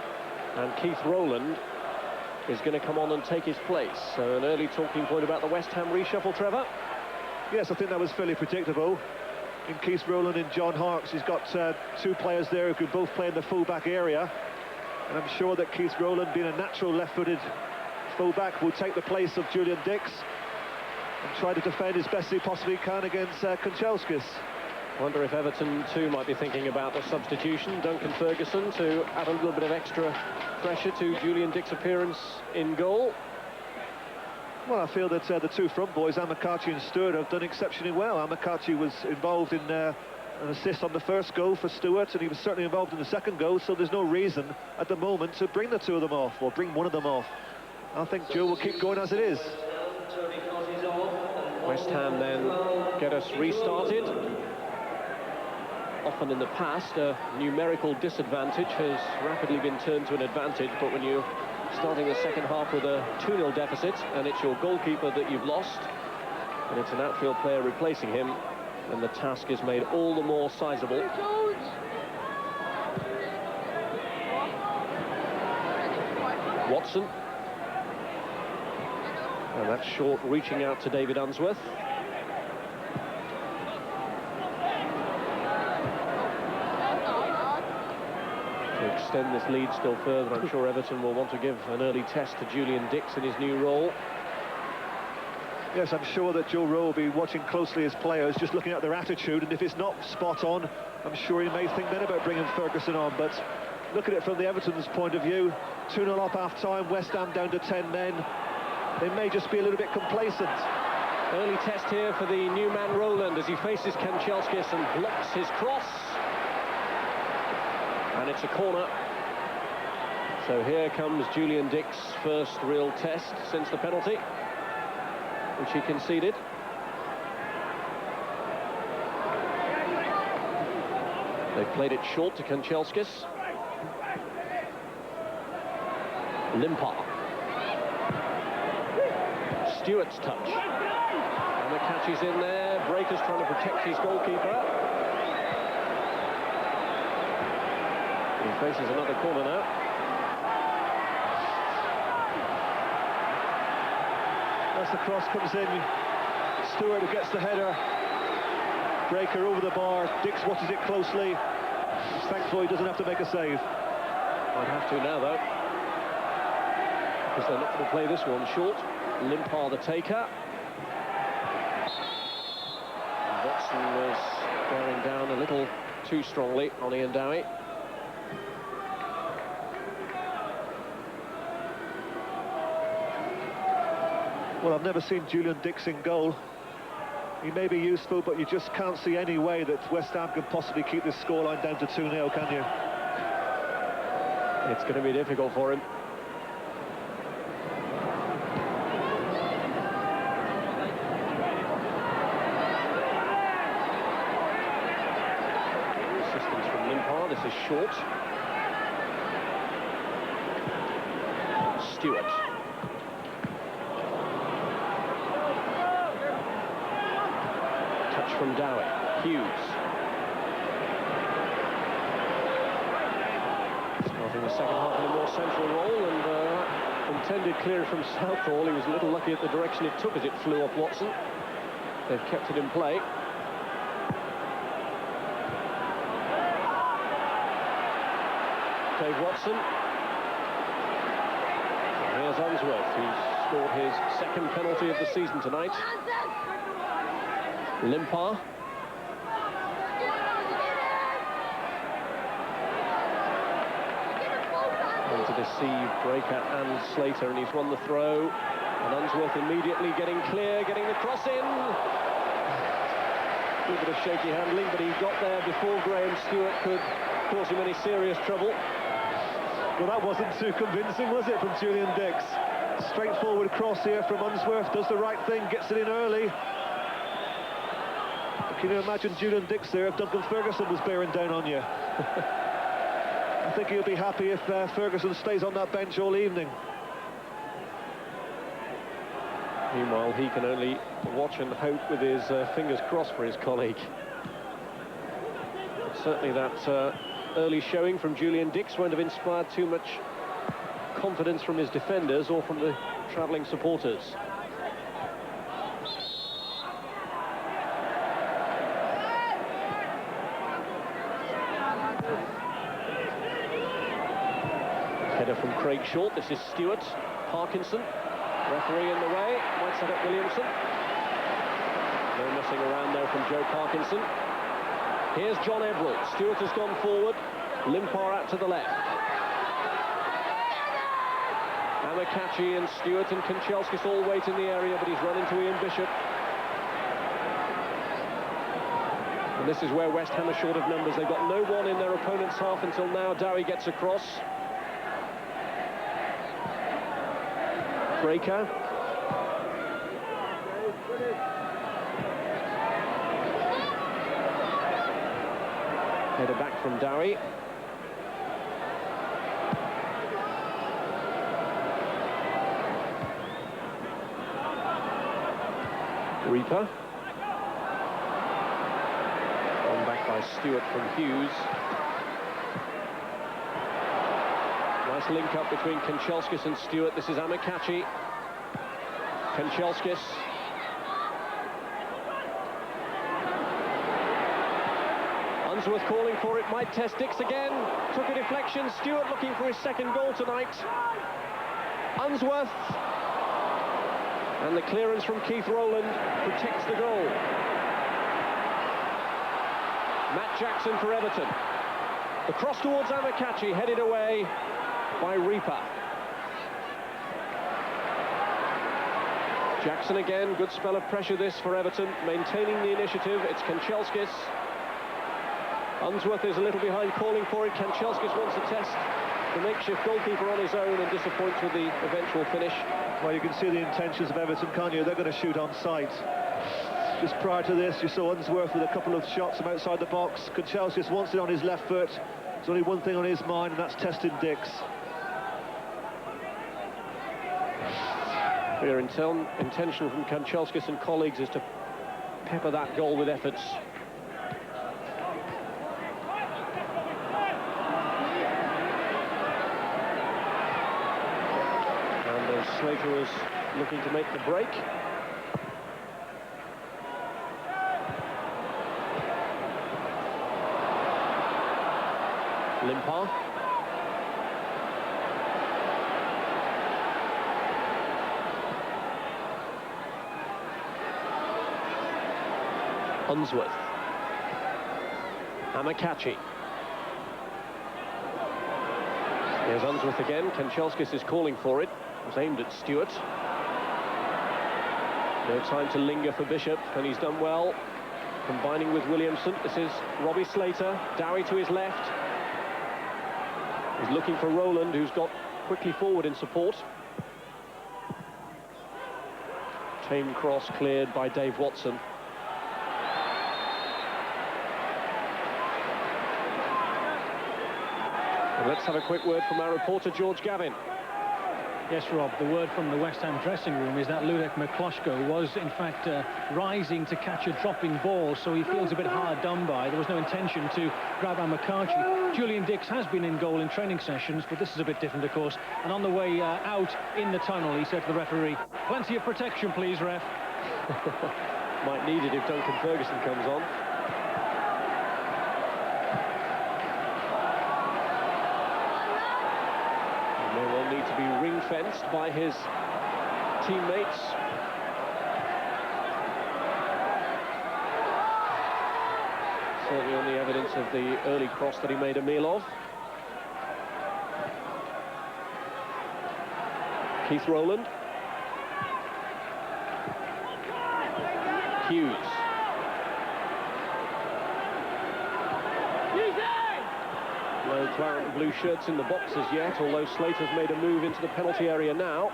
and Keith Rowland is going to come on and take his place. So an early talking point about the West Ham reshuffle, Trevor? Yes, I think that was fairly predictable. In Keith Rowland and John Harkes, he's got 2 players there who could both play in the full-back area. And I'm sure that Keith Rowland, being a natural left-footed full-back, will take the place of Julian Dix and try to defend as best he possibly can against Kanchelskis. I wonder if Everton too might be thinking about a substitution. Duncan Ferguson to add a little bit of extra pressure to Julian Dix's appearance in goal. Well, I feel that the two front boys, Amakachi and Stewart, have done exceptionally well. Amakachi was involved in an assist on the first goal for Stewart, and he was certainly involved in the second goal, so there's no reason at the moment to bring the two of them off, or bring one of them off. I think Joe will keep going as it is. West Ham then get us restarted. Often in the past, a numerical disadvantage has rapidly been turned to an advantage, but when you're starting the second half with a 2-0 deficit and it's your goalkeeper that you've lost and it's an outfield player replacing him, then the task is made all the more sizable. Watson. And that's short, reaching out to David Unsworth. To extend this lead still further, I'm sure Everton will want to give an early test to Julian Dix in his new role. Yes, I'm sure that Joe Rowe will be watching closely his players, just looking at their attitude, and if it's not spot on, I'm sure he may think then about bringing Ferguson on. But look at it from the Everton's point of view, 2-0 up half-time, West Ham down to 10 men. They may just be a little bit complacent. Early test here for the new man Rowland as he faces Kanchelskis and blocks his cross. And it's a corner. So here comes Julian Dix's first real test since the penalty, which he conceded. They played it short to Kanchelskis. Limpar. Stewart's touch. And the catch is in there. Breaker's trying to protect his goalkeeper. He faces another corner now. As the cross comes in, Stewart who gets the header. Breaker over the bar. Dix watches it closely. He's thankful he doesn't have to make a save. Might have to now, though, because they're not going to play this one short. Limpar the taker. And Watson was bearing down a little too strongly on Ian Dowie. Well, I've never seen Julian Dix in goal. He may be useful, but you just can't see any way that West Ham can possibly keep this scoreline down to 2-0, can you? It's going to be difficult for him. Assistance from Limpar. This is short. Stewart. Touch from Dowie. Hughes. Starting the second half in a more central role, and intended clear from Southall. He was a little lucky at the direction it took as it flew off Watson. They've kept it in play. Dave Watson. And here's Unsworth, who's scored his second penalty of the season tonight. Limpar. And to deceive Breaker and Slater, and he's won the throw. And Unsworth immediately getting clear, getting the cross in. A little bit of shaky handling, but he got there before Graham Stewart could cause him any serious trouble. Well, that wasn't too convincing, was it, from Julian Dix? Straightforward cross here from Unsworth, does the right thing, gets it in early. Can you imagine Julian Dix there if Duncan Ferguson was bearing down on you? I think he'll be happy if Ferguson stays on that bench all evening. Meanwhile, he can only watch and hope with his fingers crossed for his colleague. But certainly that early showing from Julian Dix won't have inspired too much confidence from his defenders or from the travelling supporters. Header from Craig Short. This is Stewart. Parkinson. Referee in the way. Might set up Williamson. No messing around there from Joe Parkinson. Here's John Everett. Stewart has gone forward. Limpar out to the left. Amakachi and Stewart and Kanchelskis all wait in the area, but he's run into Ian Bishop. And this is where West Ham are short of numbers. They've got no one in their opponent's half until now. Dowie gets across. Breaker. Header back from Dowie. Reaper. On back by Stewart from Hughes. Nice link up between Kanchelskis and Stewart. This is Amakachi. Kanchelskis. Unsworth calling for it, might test Dix again. Took a deflection. Stewart looking for his second goal tonight. Unsworth. And the clearance from Keith Rowland protects the goal. Matt Jackson for Everton. The cross towards Amakachi, headed away by Reaper. Jackson again, good spell of pressure this for Everton, maintaining the initiative. It's Kanchelskis. Unsworth is a little behind, calling for it. Kanchelskis wants to test the makeshift goalkeeper on his own and disappoints with the eventual finish. Well, you can see the intentions of Everton, can't you? They're going to shoot on sight. Just prior to this, you saw Unsworth with a couple of shots from outside the box. Kanchelskis wants it on his left foot. There's only one thing on his mind, and that's testing Dix. Clear intention from Kanchelskis and colleagues is to pepper that goal with efforts. And as Slater was looking to make the break, Limpar. Unsworth. Amakachi. Here's Unsworth again. Kanchelskis is calling for it. It was aimed at Stewart. No time to linger for Bishop, and he's done well, combining with Williamson. This is Robbie Slater. Dowie to his left. He's looking for Rowland, who's got quickly forward in support. Tame cross cleared by Dave Watson. And let's have a quick word from our reporter, George Gavin. Yes, Rob, the word from the West Ham dressing room is that Ludek Mikloško was, in fact, rising to catch a dropping ball, so he feels a bit hard done by. There was no intention to grab Amakachi. Julian Dix has been in goal in training sessions, but this is a bit different, of course. And on the way out in the tunnel, he said to the referee, "Plenty of protection, please, ref." Might need it if Duncan Ferguson comes on. To be ring-fenced by his teammates. Certainly on the evidence of the early cross that he made a meal of. Keith Rowland. Hughes. No claret and blue shirts in the box as yet, although Slater's made a move into the penalty area now.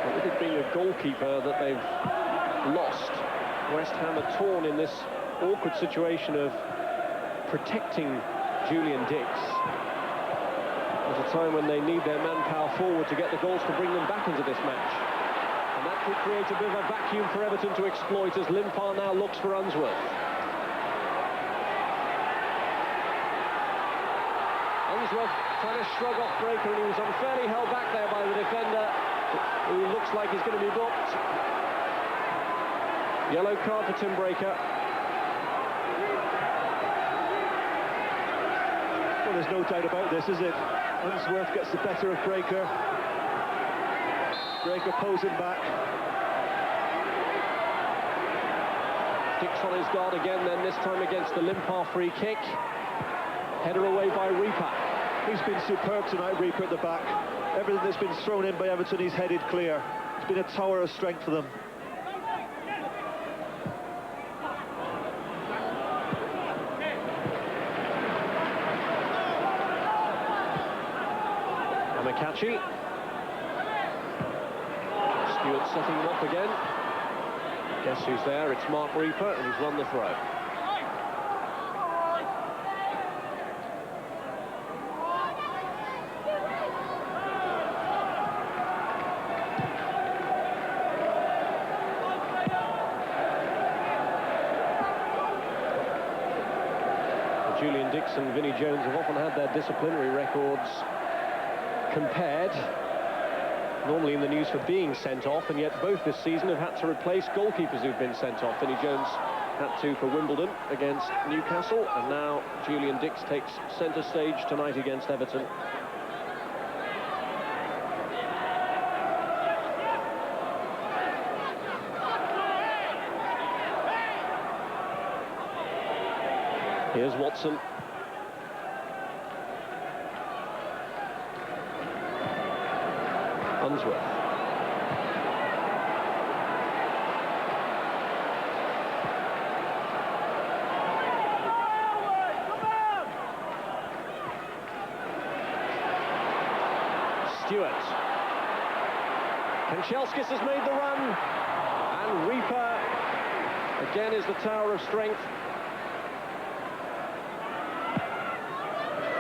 But with it being a goalkeeper that they've lost, West Ham are torn in this awkward situation of protecting Julian Dix at a time when they need their manpower forward to get the goals to bring them back into this match. And that could create a bit of a vacuum for Everton to exploit as Limpar now looks for Unsworth. Unsworth trying to shrug off Breaker, and he was unfairly held back there by the defender, who looks like he's going to be booked. Yellow card for Tim Breaker. there's no doubt about this, is it? Unsworth gets the better of Breaker. Breaker posing back. Dix on his guard again, then this time against the Limpar free kick. Header away by Reaper. He's been superb tonight, Reaper at the back. Everything that's been thrown in by Everton, he's headed clear. It's been a tower of strength for them. Amakachi. Stewart setting him up again. Guess who's there? It's Mark Reaper, and he's won the throw. Julian Dix and Vinnie Jones have often had their disciplinary records compared, normally in the news for being sent off, and yet both this season have had to replace goalkeepers who've been sent off. Vinnie Jones had to for Wimbledon against Newcastle, and now Julian Dix takes centre stage tonight against Everton. Here's Watson. Unsworth. Stewart. Kanchelskis has made the run, and Reaper again is the tower of strength.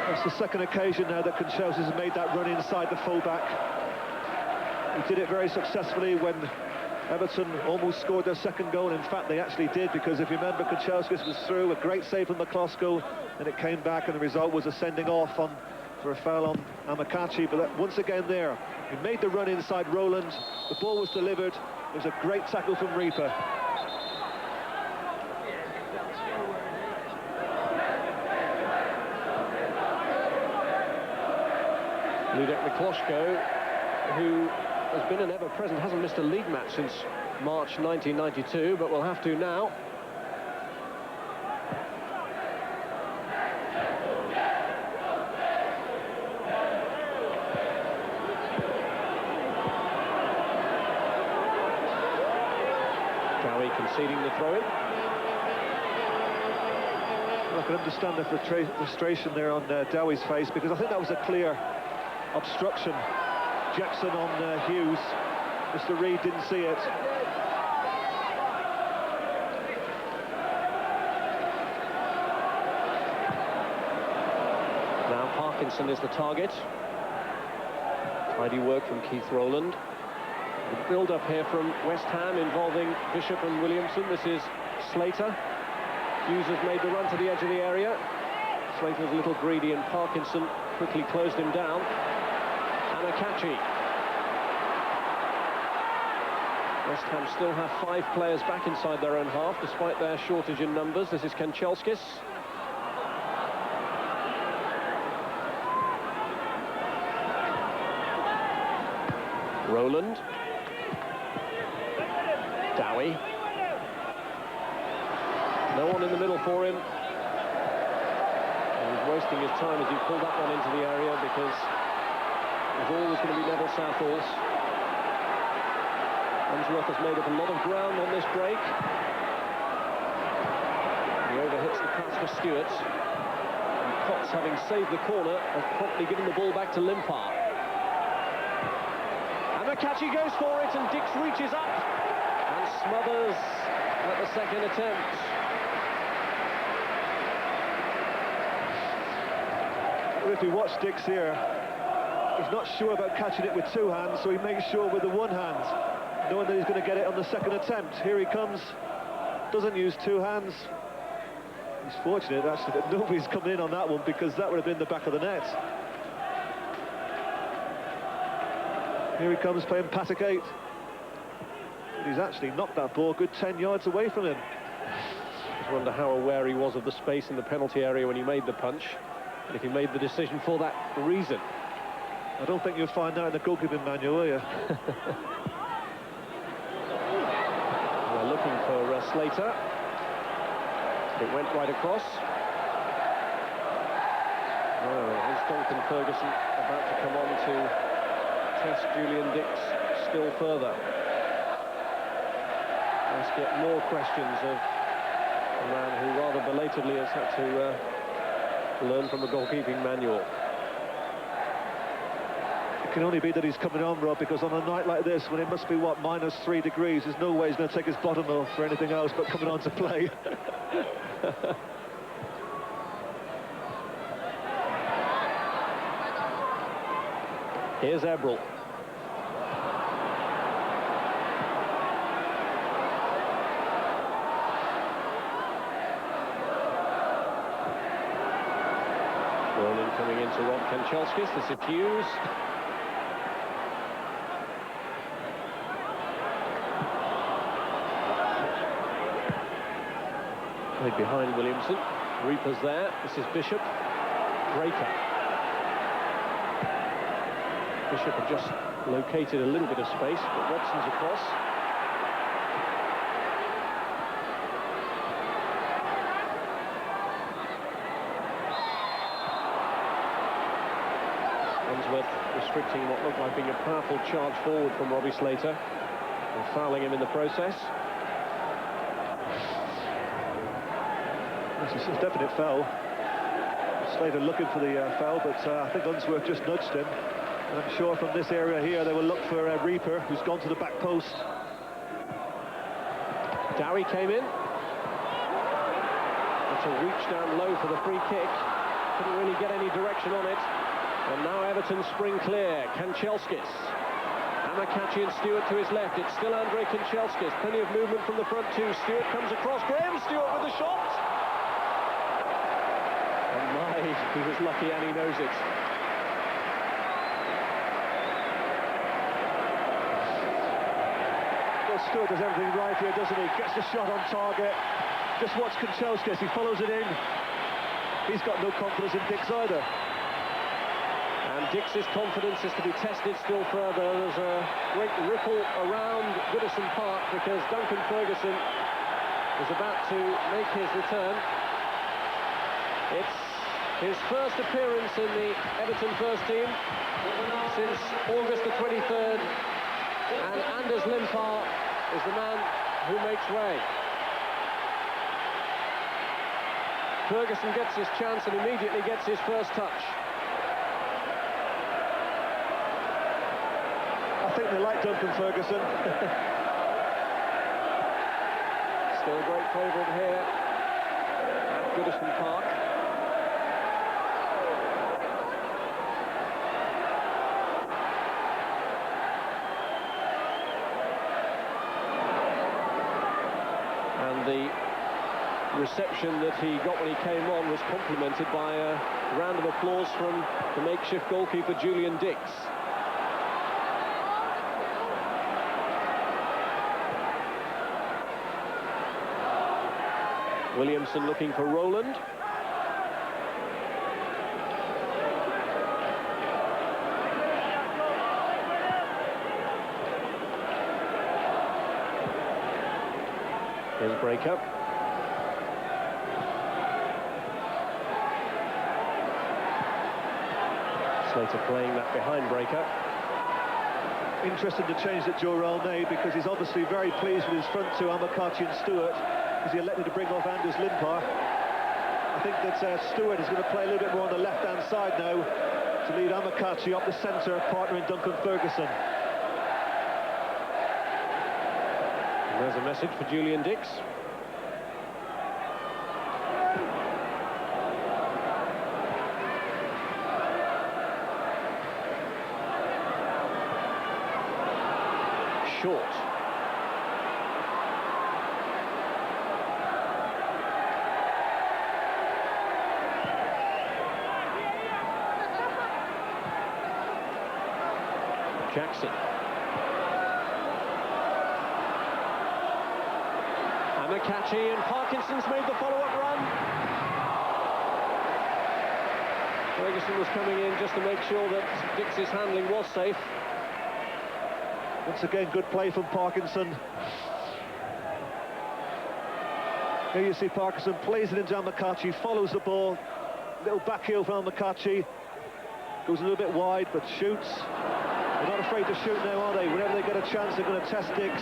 That's the second occasion now that Kanchelskis has made that run inside the fullback. He did it very successfully when Everton almost scored their second goal. In fact, they actually did, because if you remember, Kanchelskis was through, a great save from McCloskey, and it came back, and the result was a sending off for a foul on Amakachi. But once again there, he made the run inside Rowland, the ball was delivered, it was a great tackle from Reaper. Ludek Mikloško, who has been an ever-present, hasn't missed a league match since March 1992, but will have to now. Dowie conceding the throw-in. I can understand the frustration there on Dowie's face, because I think that was a clear obstruction. Jackson on Hughes. Mr. Reid didn't see it. Now Parkinson is the target. Tidy work from Keith Rowland. The build-up here from West Ham involving Bishop and Williamson. This is Slater. Hughes has made the run to the edge of the area. Slater was a little greedy, and Parkinson quickly closed him down. Amakachi. West Ham still have 5 players back inside their own half, despite their shortage in numbers. This is Kanchelskis. Rowland. Dowie. No one in the middle for him. And he's wasting his time as he pulled that one into the area, because there's always going to be Neville Southall's. Unsworth has made up a lot of ground on this break. He overhits the pass for Stewart. And Potts, having saved the corner, has promptly given the ball back to Limpar. And Amakachi goes for it, and Dix reaches up and smothers at the second attempt. Well, if you watch Dix here, he's not sure about catching it with 2 hands, so he makes sure with the 1 hand, knowing that he's going to get it on the second attempt. Here he comes, doesn't use 2 hands. He's fortunate, actually, that nobody's coming in on that one, because that would have been the back of the net. Here he comes playing Patakate. He's actually knocked that ball a good 10 yards away from him. I wonder how aware he was of the space in the penalty area when he made the punch. if he made the decision for that reason. I don't think you'll find that in the goalkeeping manual, will you? We're looking for Slater. It went right across. Oh, is Duncan Ferguson about to come on to test Julian Dix still further? Let's get more questions of a man who rather belatedly has had to learn from the goalkeeping manual. It can only be that he's coming on, Rob, because on a night like this, when it must be, what, -3 degrees, there's no way he's going to take his bottom off for anything else but coming on to play. Here's Ebrel. Roland coming into Rob Kanchelskis. This is Hughes. Played behind Williamson. Reaper's there. This is Bishop. Breaker. Bishop had just located a little bit of space, but Watson's across. Unsworth restricting what looked like being a powerful charge forward from Robbie Slater, and fouling him in the process. This is a definite foul. Slater looking for the foul, but I think Unsworth just nudged him. And I'm sure from this area here they will look for Reaper, who's gone to the back post. Dowie came in. That's a reach down low for the free kick. Couldn't really get any direction on it. And now Everton spring clear. Kanchelskis. Amakachi and Stewart to his left. It's still Andre Kanchelskis. Plenty of movement from the front too. Stewart comes across. Graham Stewart with the shot. And my, he was lucky and he knows it. Stewart does everything right here, doesn't he? Gets the shot on target. Just watch Kanchelskis, he follows it in. He's got no confidence in Dix either. And Dix's confidence is to be tested still further. There's a great ripple around Goodison Park because Duncan Ferguson is about to make his return. It's his first appearance in the Everton first team since August the 23rd. And Anders Limpar is the man who makes way. Ferguson gets his chance and immediately gets his first touch. I think they like Duncan Ferguson. Still a great favourite here at Goodison Park. And the reception that he got when he came on was complemented by a round of applause from the makeshift goalkeeper Julian Dix. Williamson looking for Roland. Here's break-up. Slater playing that behind break-up. Interesting the change that Joe Rowell made, because he's obviously very pleased with his front two, Amakachi and Stewart, because he elected to bring off Anders Limpar. I think that Stewart is going to play a little bit more on the left-hand side now to lead Amakachi up the centre, partnering Duncan Ferguson. And there's a message for Julian Dix. Short. Jackson. Amakachi, and Parkinson's made the follow-up run. Ferguson was coming in just to make sure that Dix's handling was safe. Once again, good play from Parkinson. Here you see Parkinson plays it into Amakachi, follows the ball. Little back heel from Amakachi. Goes a little bit wide, but shoots. They're not afraid to shoot now, are they? Whenever they get a chance, they're going to test Dix.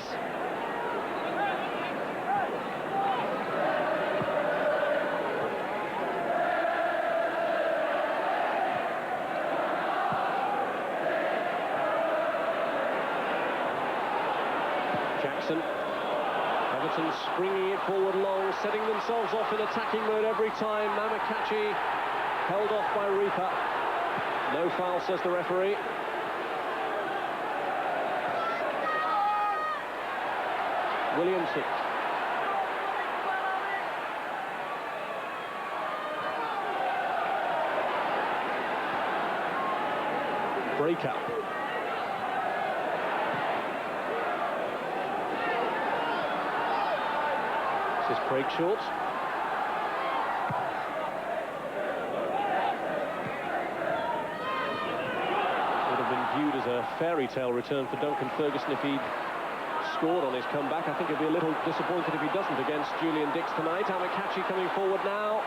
Jackson. Everton springing it forward long, setting themselves off in attacking mode every time. Amakachi held off by Reaper. No foul, says the referee. Williamson. Breakup. This is Craig Short. Would have been viewed as a fairy tale return for Duncan Ferguson if he'd scored on his comeback. I think he'll be a little disappointed if he doesn't against Julian Dix tonight. Amakachi coming forward now.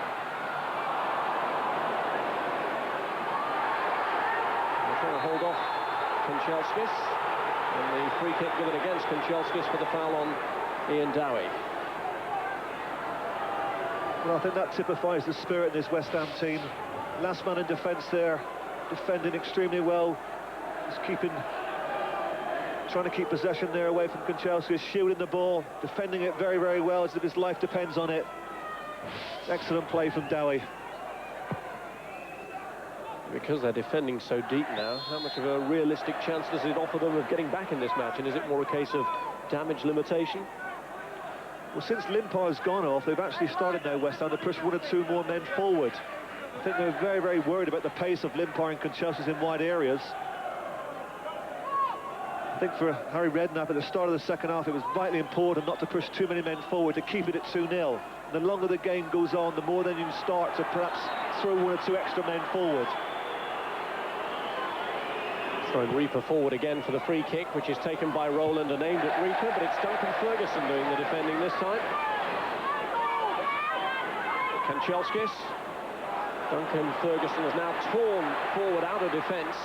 They're trying to hold off Kanchelskis. And the free kick given against Kanchelskis for the foul on Ian Dowie. Well, I think that typifies the spirit in this West Ham team. Last man in defence there, defending extremely well. Just trying to keep possession there away from Kanchelskis, shielding the ball, defending it very, very well as if his life depends on it. Excellent play from Dowie. Because they're defending so deep now, how much of a realistic chance does it offer them of getting back in this match? And is it more a case of damage limitation? Well, since Limpar's gone off, they've actually started now, West Ham, to push one or two more men forward. I think they're very, very worried about the pace of Limpar and Kanchelskis in wide areas. I think for Harry Redknapp at the start of the second half, it was vitally important not to push too many men forward, to keep it at 2-0. The longer the game goes on, the more then you start to perhaps throw one or two extra men forward. Throwing Reaper forward again for the free kick, which is taken by Rowland and aimed at Reaper, but it's Duncan Ferguson doing the defending this time. Kanchelskis. Duncan Ferguson is now torn forward out of defence.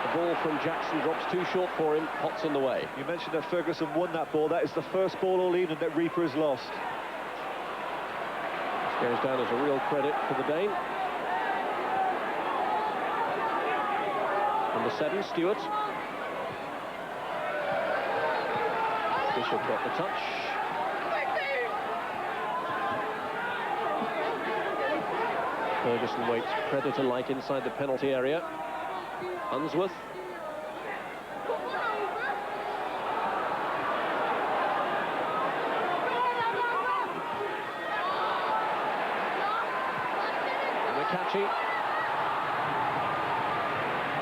The ball from Jackson drops too short for him. Potts in the way. You mentioned that Ferguson won that ball. That is the first ball all evening that Reaper has lost. This goes down as a real credit for the Dane. Number 7, Stewart. Bishop got the touch. Ferguson waits predator-like inside the penalty area. Unsworth. Amakachi.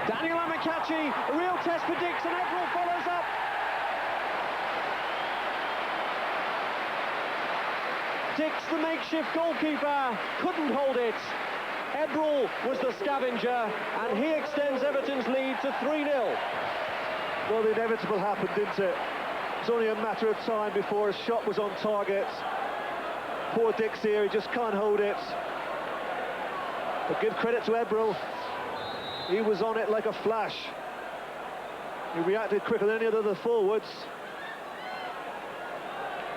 Daniel Amakachi, a real test for Dix, and Everton follows up. Dix, the makeshift goalkeeper, couldn't hold it. Ebrel was the scavenger, and he extends Everton's lead to 3-0. Well, the inevitable happened, didn't it? It's only a matter of time before a shot was on target. Poor Dix here, he just can't hold it. But give credit to Ebrel. He was on it like a flash. He reacted quicker than any of the other forwards.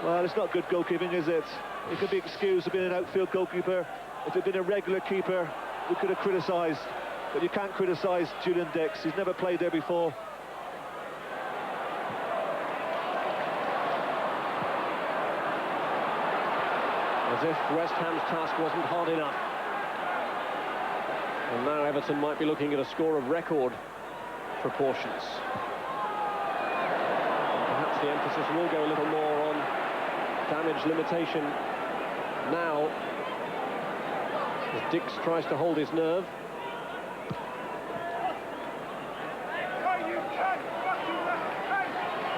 Well, it's not good goalkeeping, is it? It could be excused for being an outfield goalkeeper. If it had been a regular keeper, we could have criticised. But you can't criticise Julian Dix. He's never played there before. As if West Ham's task wasn't hard enough. And now Everton might be looking at a score of record proportions. And perhaps the emphasis will go a little more on damage limitation now, as Dix tries to hold his nerve.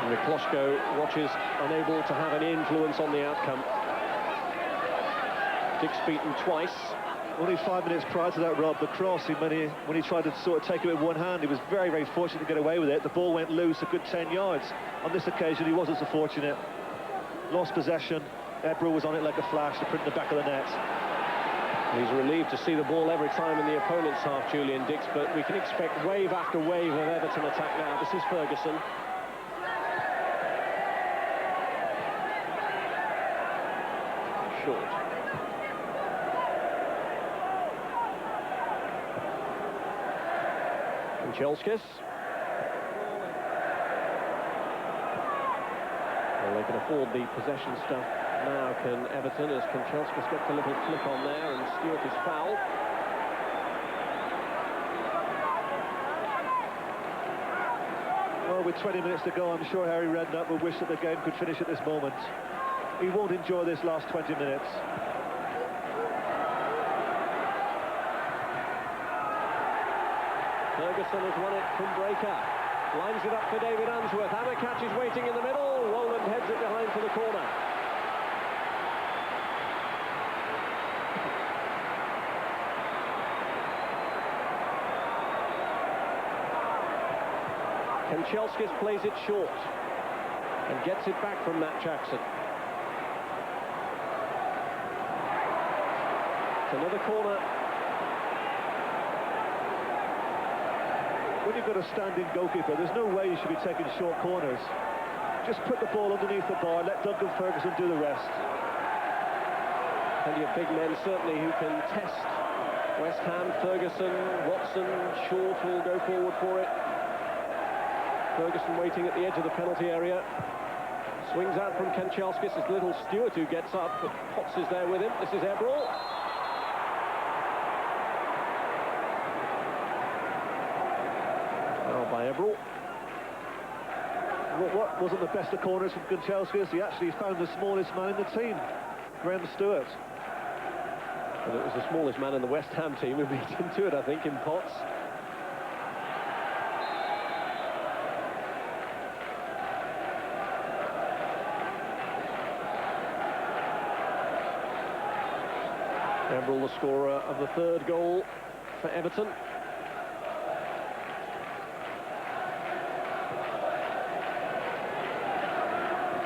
And Mikloshko watches, unable to have any influence on the outcome. Dix beaten twice. Only 5 minutes prior to that, Rob, the cross, when he tried to sort of take it with one hand, he was very, very fortunate to get away with it. The ball went loose a good 10 yards. On this occasion, he wasn't so fortunate. Lost possession. Ebro was on it like a flash to print the back of the net. He's relieved to see the ball every time in the opponent's half, Julian Dix, but we can expect wave after wave of Everton attack now. This is Ferguson. Short. Kanchelskis. Well, they can afford the possession stuff now, can Everton, as Kanchelskis gets a little flip on there and Stewart is fouled. Well, with 20 minutes to go, I'm sure Harry Redknapp will wish that the game could finish at this moment. He won't enjoy this last 20 minutes. Ferguson has won it from Breaker. Lines it up for David Unsworth. Amakach is waiting in the middle. Rowland heads it behind for the corner. Kanchelskis plays it short and gets it back from Matt Jackson. It's another corner. When you've got a standing goalkeeper, there's no way you should be taking short corners. Just put the ball underneath the bar, let Duncan Ferguson do the rest. Plenty of big men, certainly, who can test West Ham. Ferguson, Watson, Short will go forward for it. Ferguson waiting at the edge of the penalty area. Swings out from Kanchelskis. It's little Stewart who gets up, but Potts is there with him. This is Eberl. By Eberl. What wasn't the best of corners from Kanchelskis? He actually found the smallest man in the team, Graham Stewart. And it was the smallest man in the West Ham team who beat him to it, I think, in Potts. Eberl, the scorer of the third goal for Everton.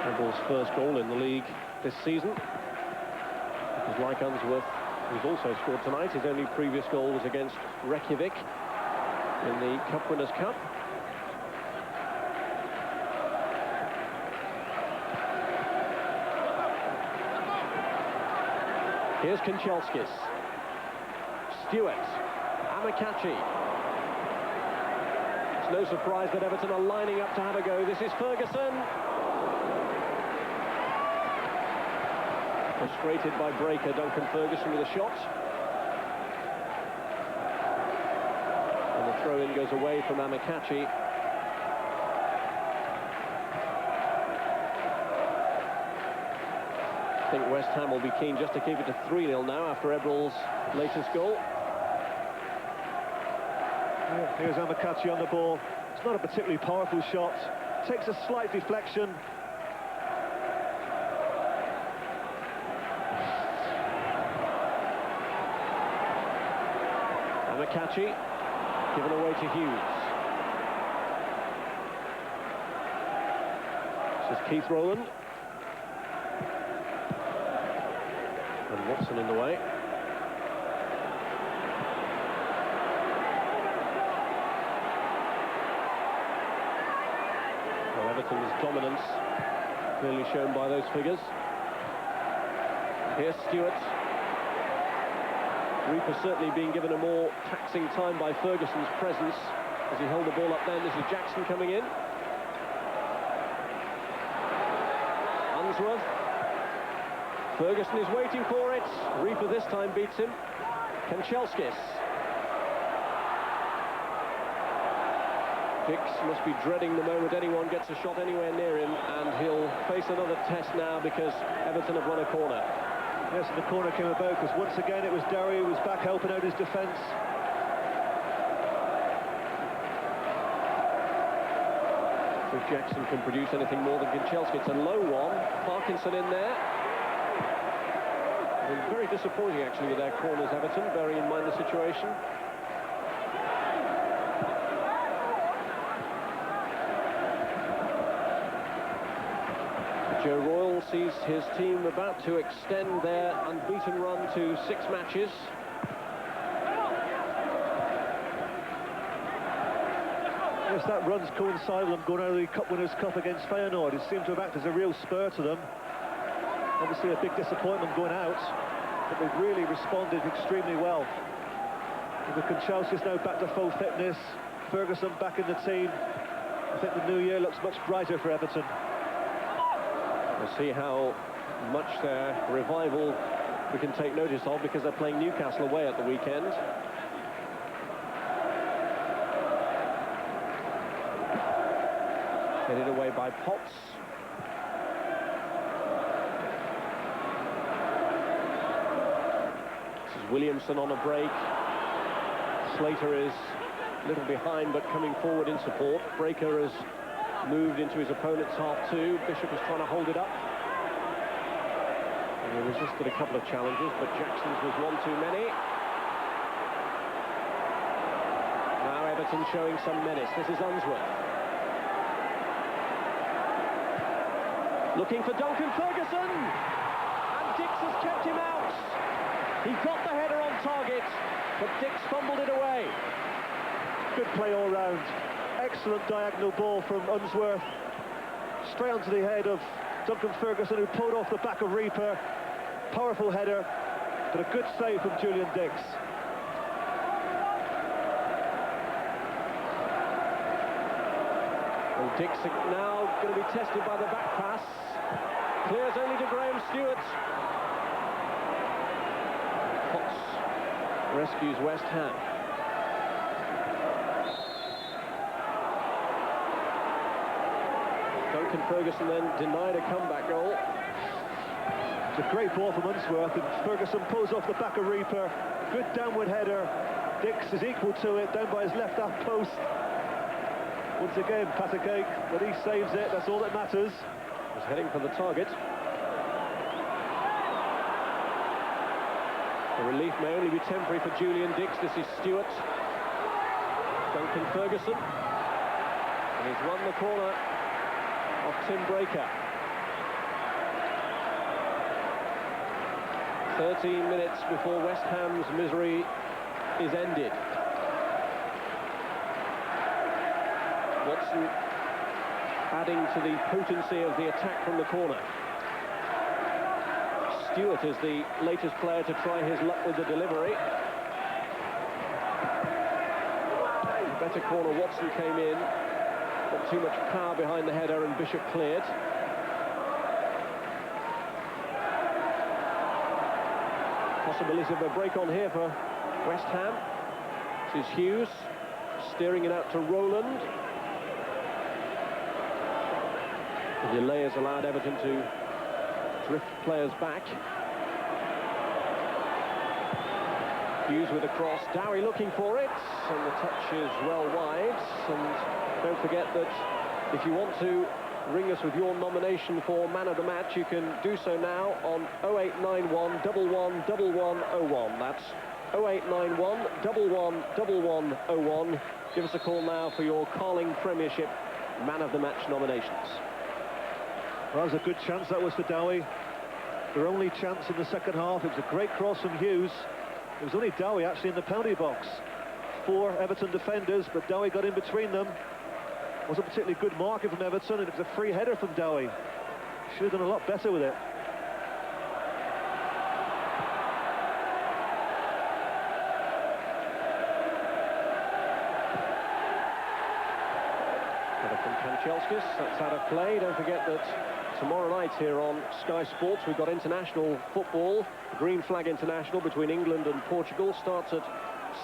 Eberl's first goal in the league this season. Because like Unsworth, who's also scored tonight, his only previous goal was against Reykjavik in the Cup Winners' Cup. Here's Kanchelskis. Stewart. Amakachi. It's no surprise that Everton are lining up to have a go. This is Ferguson. Frustrated by Breaker, Duncan Ferguson with a shot. And the throw-in goes away from Amakachi. I think West Ham will be keen just to keep it to 3-0 now after Eberl's latest goal. Yeah, here's Amakachi on the ball. It's not a particularly powerful shot. Takes a slight deflection. Amakachi given away to Hughes. This is Keith Rowland. And Watson in the way. Well, Everton's dominance clearly shown by those figures. Here's Stewart. Reaper certainly being given a more taxing time by Ferguson's presence as he held the ball up then. This is Jackson coming in. Unsworth. Ferguson is waiting for it. Reaper this time beats him. Kanchelskis. Dix must be dreading the moment anyone gets a shot anywhere near him, and he'll face another test now because Everton have won a corner. Yes, and the corner came about because once again it was Derry who was back helping out his defence. If Jackson can produce anything more than Kanchelskis, it's a low one. Parkinson in there. Well, very disappointing, actually, with their corners, Everton, bearing in mind the situation. Joe Royle sees his team about to extend their unbeaten run to 6 matches. Yes, that run's coincided with them going out of the Cup Winners' Cup against Feyenoord. It seemed to have acted as a real spur to them. Obviously a big disappointment going out, but they've really responded extremely well. With Kanchelskis now back to full fitness, Ferguson back in the team, I think the new year looks much brighter for Everton. We'll see how much their revival we can take notice of, because they're playing Newcastle away at the weekend. Headed away by Potts. This is Williamson on a break. Slater is a little behind, but coming forward in support. Breaker has moved into his opponent's half-2. Bishop is trying to hold it up. And he resisted a couple of challenges, but Jackson's was one too many. Now Everton showing some menace. This is Unsworth. Looking for Duncan Ferguson, and Dix has kept him out. He got the header on target, but Dix fumbled it away. Good play all round. Excellent diagonal ball from Unsworth, straight onto the head of Duncan Ferguson, who pulled off the back of Reaper. Powerful header, but a good save from Julian Dix. Well, Dix now going to be tested by the back pass. Clears only to Graham Stewart. Potts rescues West Ham. Duncan Ferguson then denied a comeback goal. It's a great ball from Unsworth, and Ferguson pulls off the back of Reaper. Good downward header. Dix is equal to it, down by his left half post. Once again, Patacake, but he saves it. That's all that matters. He's heading for the target. The relief may only be temporary for Julian Dix. This is Stewart. Duncan Ferguson. And he's won the corner of Tim Breaker. 13 minutes before West Ham's misery is ended. Watson adding to the potency of the attack from the corner. Stewart is the latest player to try his luck with the delivery. Better corner, Watson came in. Got too much power behind the header, and Bishop cleared. Possibility of a break on here for West Ham. This is Hughes steering it out to Rowland. The delay has allowed Everton to drift players back. Hughes with a cross, Dowie looking for it, and the touch is well wide. And don't forget that if you want to ring us with your nomination for man of the match, you can do so now on 0891 111101. That's 0891 111101. Give us a call now for your Carling Premiership man of the match nominations. Well, that was a good chance, that was for Dowie. Their only chance in the second half. It was a great cross from Hughes. It was only Dowie actually in the penalty box. 4 Everton defenders, but Dowie got in between them. Wasn't particularly good marking from Everton, and it was a free header from Dowie. Should have done a lot better with it. Header from Kanchelskis, that's out of play. Don't forget that tomorrow night here on Sky Sports we've got international football. Green Flag International between England and Portugal starts at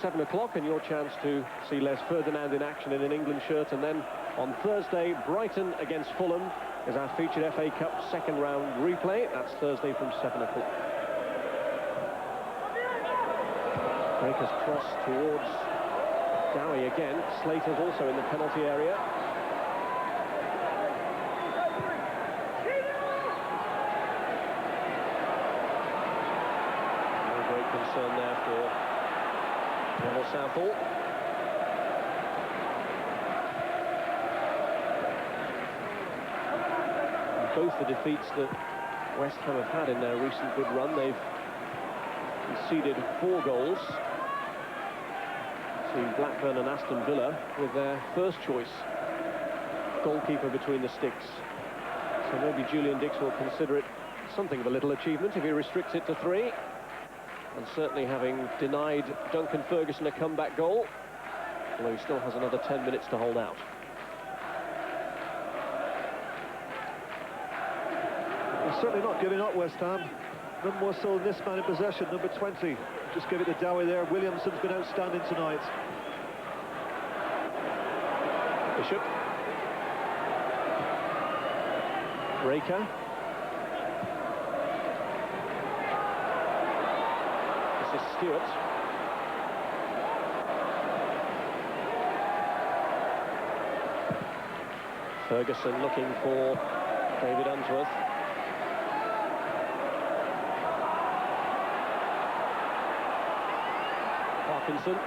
7 o'clock, and your chance to see Les Ferdinand in action in an England shirt. And then on Thursday, Brighton against Fulham is our featured FA Cup second round replay. That's Thursday from 7 o'clock. Breaker's cross towards Dowie again. Slater's also in the penalty area. great concern there for Neville Southall. And both the defeats that West Ham have had in their recent good run, they've conceded 4 goals to Blackburn and Aston Villa, with their first choice goalkeeper between the sticks. So maybe Julian Dix will consider it something of a little achievement if he restricts it to 3. And certainly having denied Duncan Ferguson a comeback goal, although he still has another 10 minutes to hold out. They're certainly not giving up, West Ham. None more so than this man in possession, number 20. Just give it to Dowie there. Williamson's been outstanding tonight. Bishop. Breaker. This is Stewart. Ferguson looking for David Unsworth. Parkinson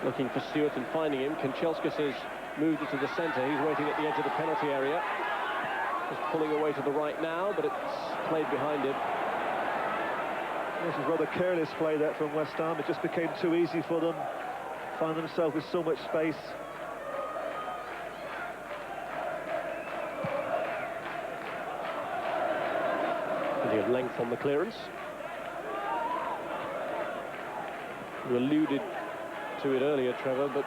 looking for Stewart and finding him. Kanchelskis has moved it to the centre. He's waiting at the edge of the penalty area. Just pulling away to the right now, but it's played behind him. This is rather careless play there from West Ham. It just became too easy for them. Found themselves with so much space. Plenty of length on the clearance. You alluded to it earlier, Trevor, but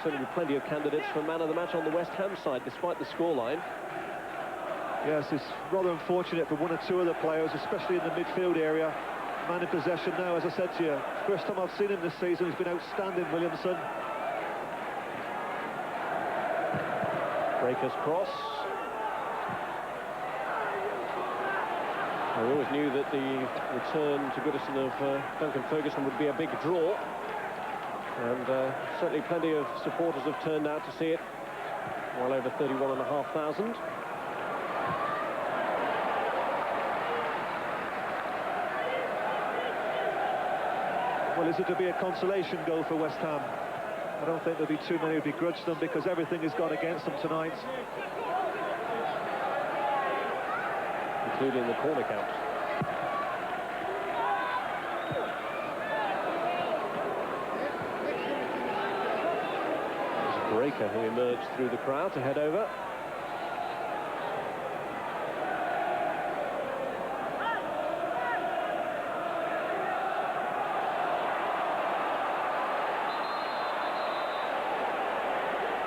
certainly plenty of candidates for man of the match on the West Ham side, despite the scoreline. Yes, it's rather unfortunate for one or two of the players, especially in the midfield area. Man in possession now, as I said to you. First time I've seen him this season, he's been outstanding, Williamson. Breaker's cross. I always knew that the return to Goodison of Duncan Ferguson would be a big draw. And certainly plenty of supporters have turned out to see it. Well over 31,500. Well, is it to be a consolation goal for West Ham? I don't think there'll be too many who begrudge them, because everything has gone against them tonight. Including the corner count. There's Breaker, who emerged through the crowd to head over.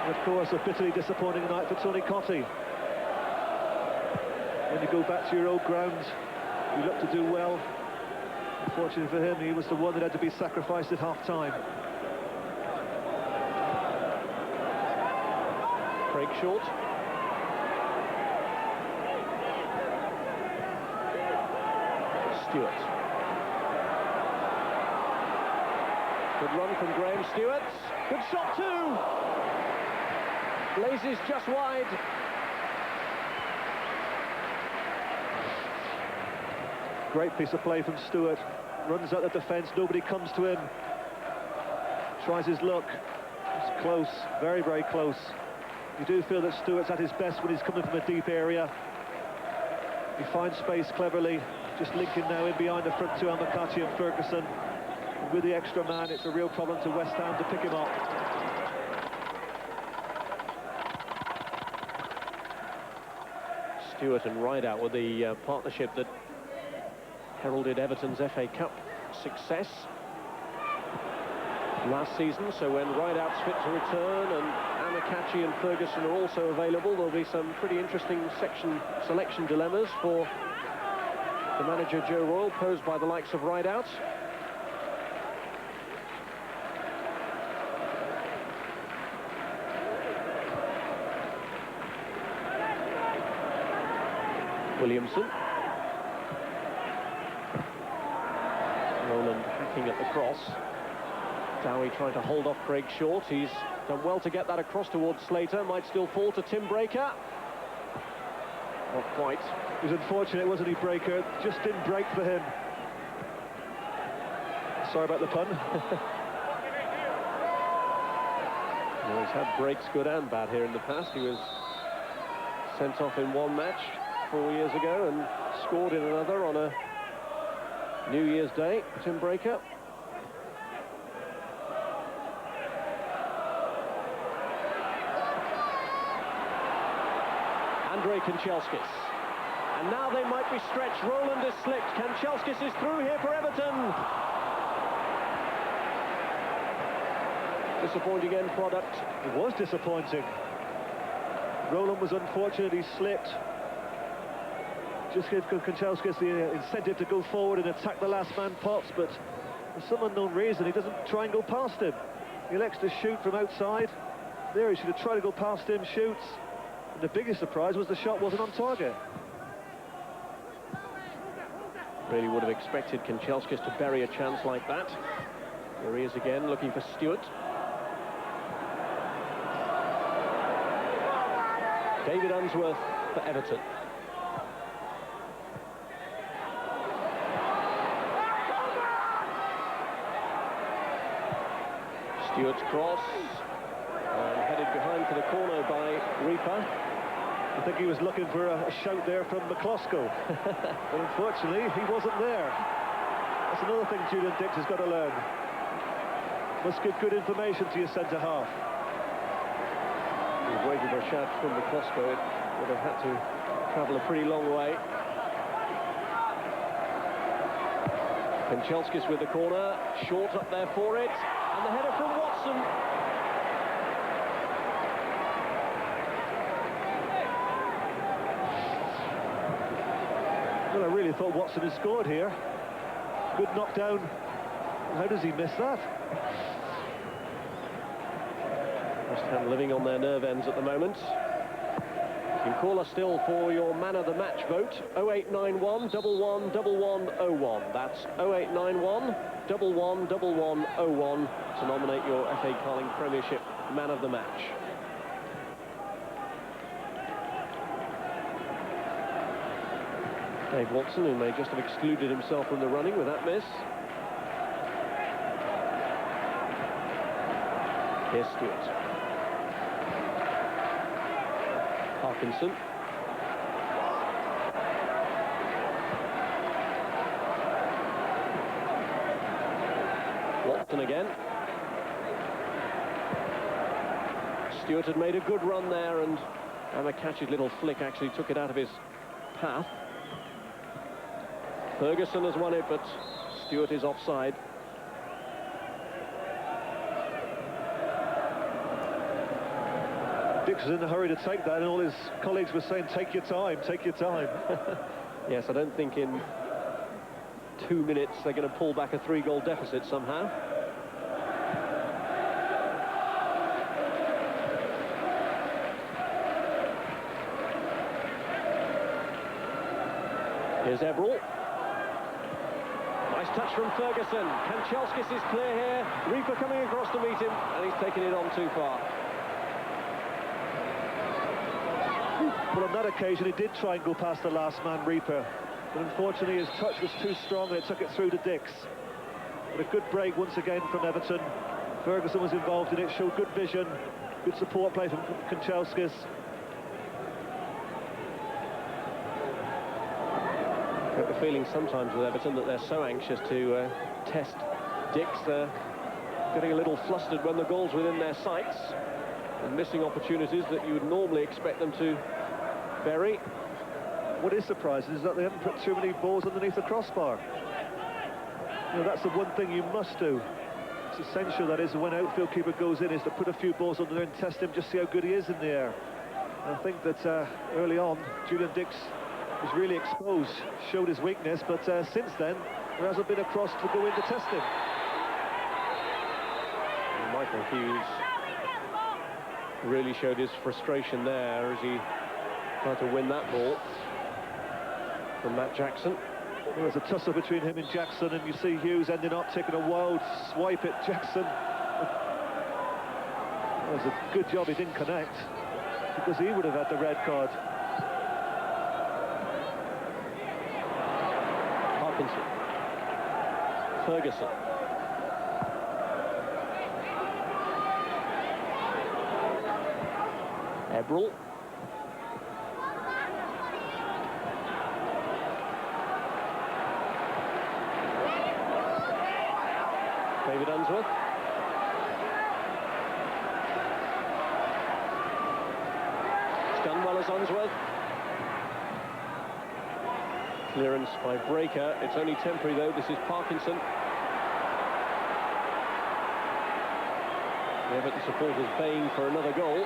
And of course, a bitterly disappointing night for Tony Cottee. When you go back to your old ground, you look to do well. Unfortunately for him, he was the one that had to be sacrificed at half-time. Craig Short. Stewart. Good run from Graham Stewart. Good shot too. Blazes just wide. Great piece of play from Stewart. Runs out the defence, nobody comes to him. Tries his luck. It's close, very, very close. You do feel that Stewart's at his best when he's coming from a deep area. He finds space cleverly, just linking now in behind the front two, Amakati and Ferguson. And with the extra man, it's a real problem to West Ham to pick him up. Stewart and Rideout were the partnership that heralded Everton's FA Cup success last season. So when Rideout's fit to return and Amakati and Ferguson are also available, there'll be some pretty interesting selection dilemmas for the manager Joe Royle, posed by the likes of Rideout. Williamson. Rowland hacking at the cross. Dowie trying to hold off Craig Short. He's done well to get that across towards Slater. Might still fall to Tim Breaker. Not quite. It was unfortunate, wasn't he, Breaker? Just didn't break for him. Sorry about the pun. Well, he's had breaks good and bad here in the past. He was sent off in one match 4 years ago and scored in another on a New Year's Day. Tim Breaker. Andrei Kanchelskis. And now they might be stretched. Roland is slipped. Kanchelskis is through here for Everton. Disappointing end product. It was disappointing. Roland was unfortunate, he slipped. Just gave Kanchelskis the incentive to go forward and attack the last man Potts, but for some unknown reason he doesn't try and go past him. He elects to shoot from outside. There, he should have tried to go past him, shoots. And the biggest surprise was the shot wasn't on target. Really would have expected Kanchelskis to bury a chance like that. Here he is again, looking for Stewart. David Unsworth for Everton. Stewart's cross, and headed behind for the corner by Reaper. I think he was looking for a shout there from McCloskey, but unfortunately he wasn't there. That's another thing Julian Dix has got to learn. Must give good information to your centre-half. He was waiting for a shout from McCloskey. It would have had to travel a pretty long way. Kanchelskis with the corner, short up there for it, and the header from Watson. Well, I really thought Watson had scored here. Good knockdown. How does he miss that? West Ham living on their nerve ends at the moment. You can call us still for your man of the match vote. 0891 111101. That's 0891 111101 to nominate your FA Carling Premiership man of the match. Dave Watson, who may just have excluded himself from the running with that miss. Here's Stewart. Parkinson. Watson again. Stewart had made a good run there, and Amakatch's little flick actually took it out of his path. Ferguson has won it, but Stewart is offside. Dix was in a hurry to take that, and all his colleagues were saying, take your time, take your time. Yes, I don't think in 2 minutes they're going to pull back a 3-goal deficit somehow. Here's Everall. Nice touch from Ferguson. Kanchelskis is clear here. Reaper coming across to meet him, and he's taken it on too far. Well, on that occasion, he did try and go past the last man, Reaper. But unfortunately, his touch was too strong, and it took it through to Dix. But a good break once again from Everton. Ferguson was involved in it, showed good vision, good support play from Kanchelskis. I get the feeling sometimes with Everton that they're so anxious to test Dix. They're getting a little flustered when the goal's within their sights and missing opportunities that you would normally expect them to bury. What is surprising is that they haven't put too many balls underneath the crossbar. You know, that's the one thing you must do. It's essential, that is, when outfield keeper goes in, is to put a few balls under there and test him, just see how good he is in the air. And I think that early on, Julian Dix was really exposed, showed his weakness, but since then, there hasn't been a cross to go in to test him. And Michael Hughes really showed his frustration there as he tried to win that ball from Matt Jackson. Well, there's a tussle between him and Jackson, and you see Hughes ending up taking a wild swipe at Jackson. It was a good job he didn't connect, because he would have had the red card. Parkinson. Ferguson. Ebrel. David Unsworth. It's done well as Unsworth. Clearance by Breaker. It's only temporary though. This is Parkinson. The Everton supporters baying for another goal.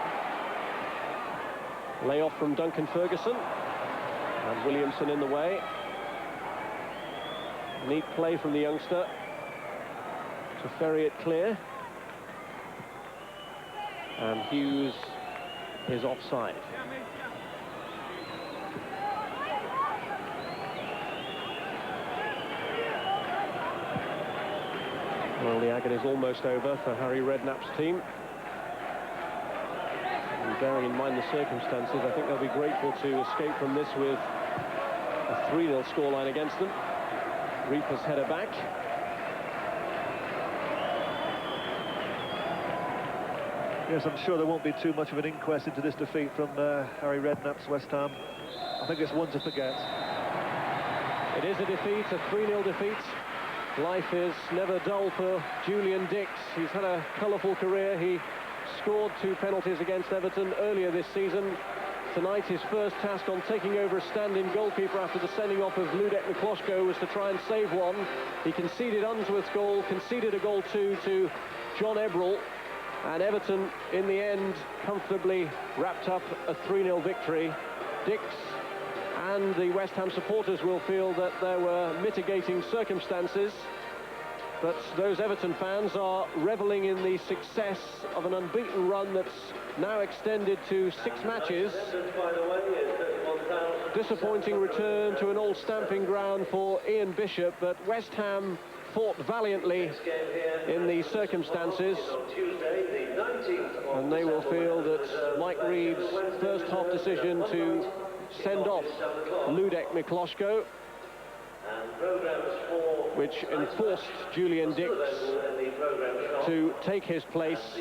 Layoff from Duncan Ferguson. And Williamson in the way. Neat play from the youngster to ferry it clear. And Hughes is offside. Well, the agony is almost over for Harry Redknapp's team. And bearing in mind the circumstances, I think they'll be grateful to escape from this with a 3-0 scoreline against them. Reaper's header back. Yes, I'm sure there won't be too much of an inquest into this defeat from Harry Redknapp's West Ham. I think it's one to forget. It is a defeat, a 3-0 defeat. Life is never dull for Julian Dix. He's had a colourful career. He scored 2 penalties against Everton earlier this season. Tonight, his first task on taking over as stand-in goalkeeper after the sending off of Ludek Mikloško was to try and save one. He conceded Unsworth's goal, conceded a goal too to John Ebrel. And Everton, in the end, comfortably wrapped up a 3-0 victory. Dix and the West Ham supporters will feel that there were mitigating circumstances, but those Everton fans are reveling in the success of an unbeaten run that's now extended to 6 matches. Disappointing return to an old stamping ground for Ian Bishop, but West Ham fought valiantly in the circumstances, and they will feel that Mike Reed's first half decision to send off Ludek Mikloško, which enforced Julian Dix to take his place,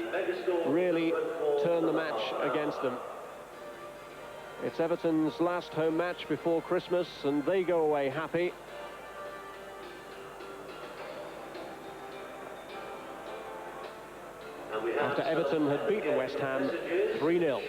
really turned the match against them. It's Everton's last home match before Christmas, and they go away happy. After Everton had beaten West Ham 3-0.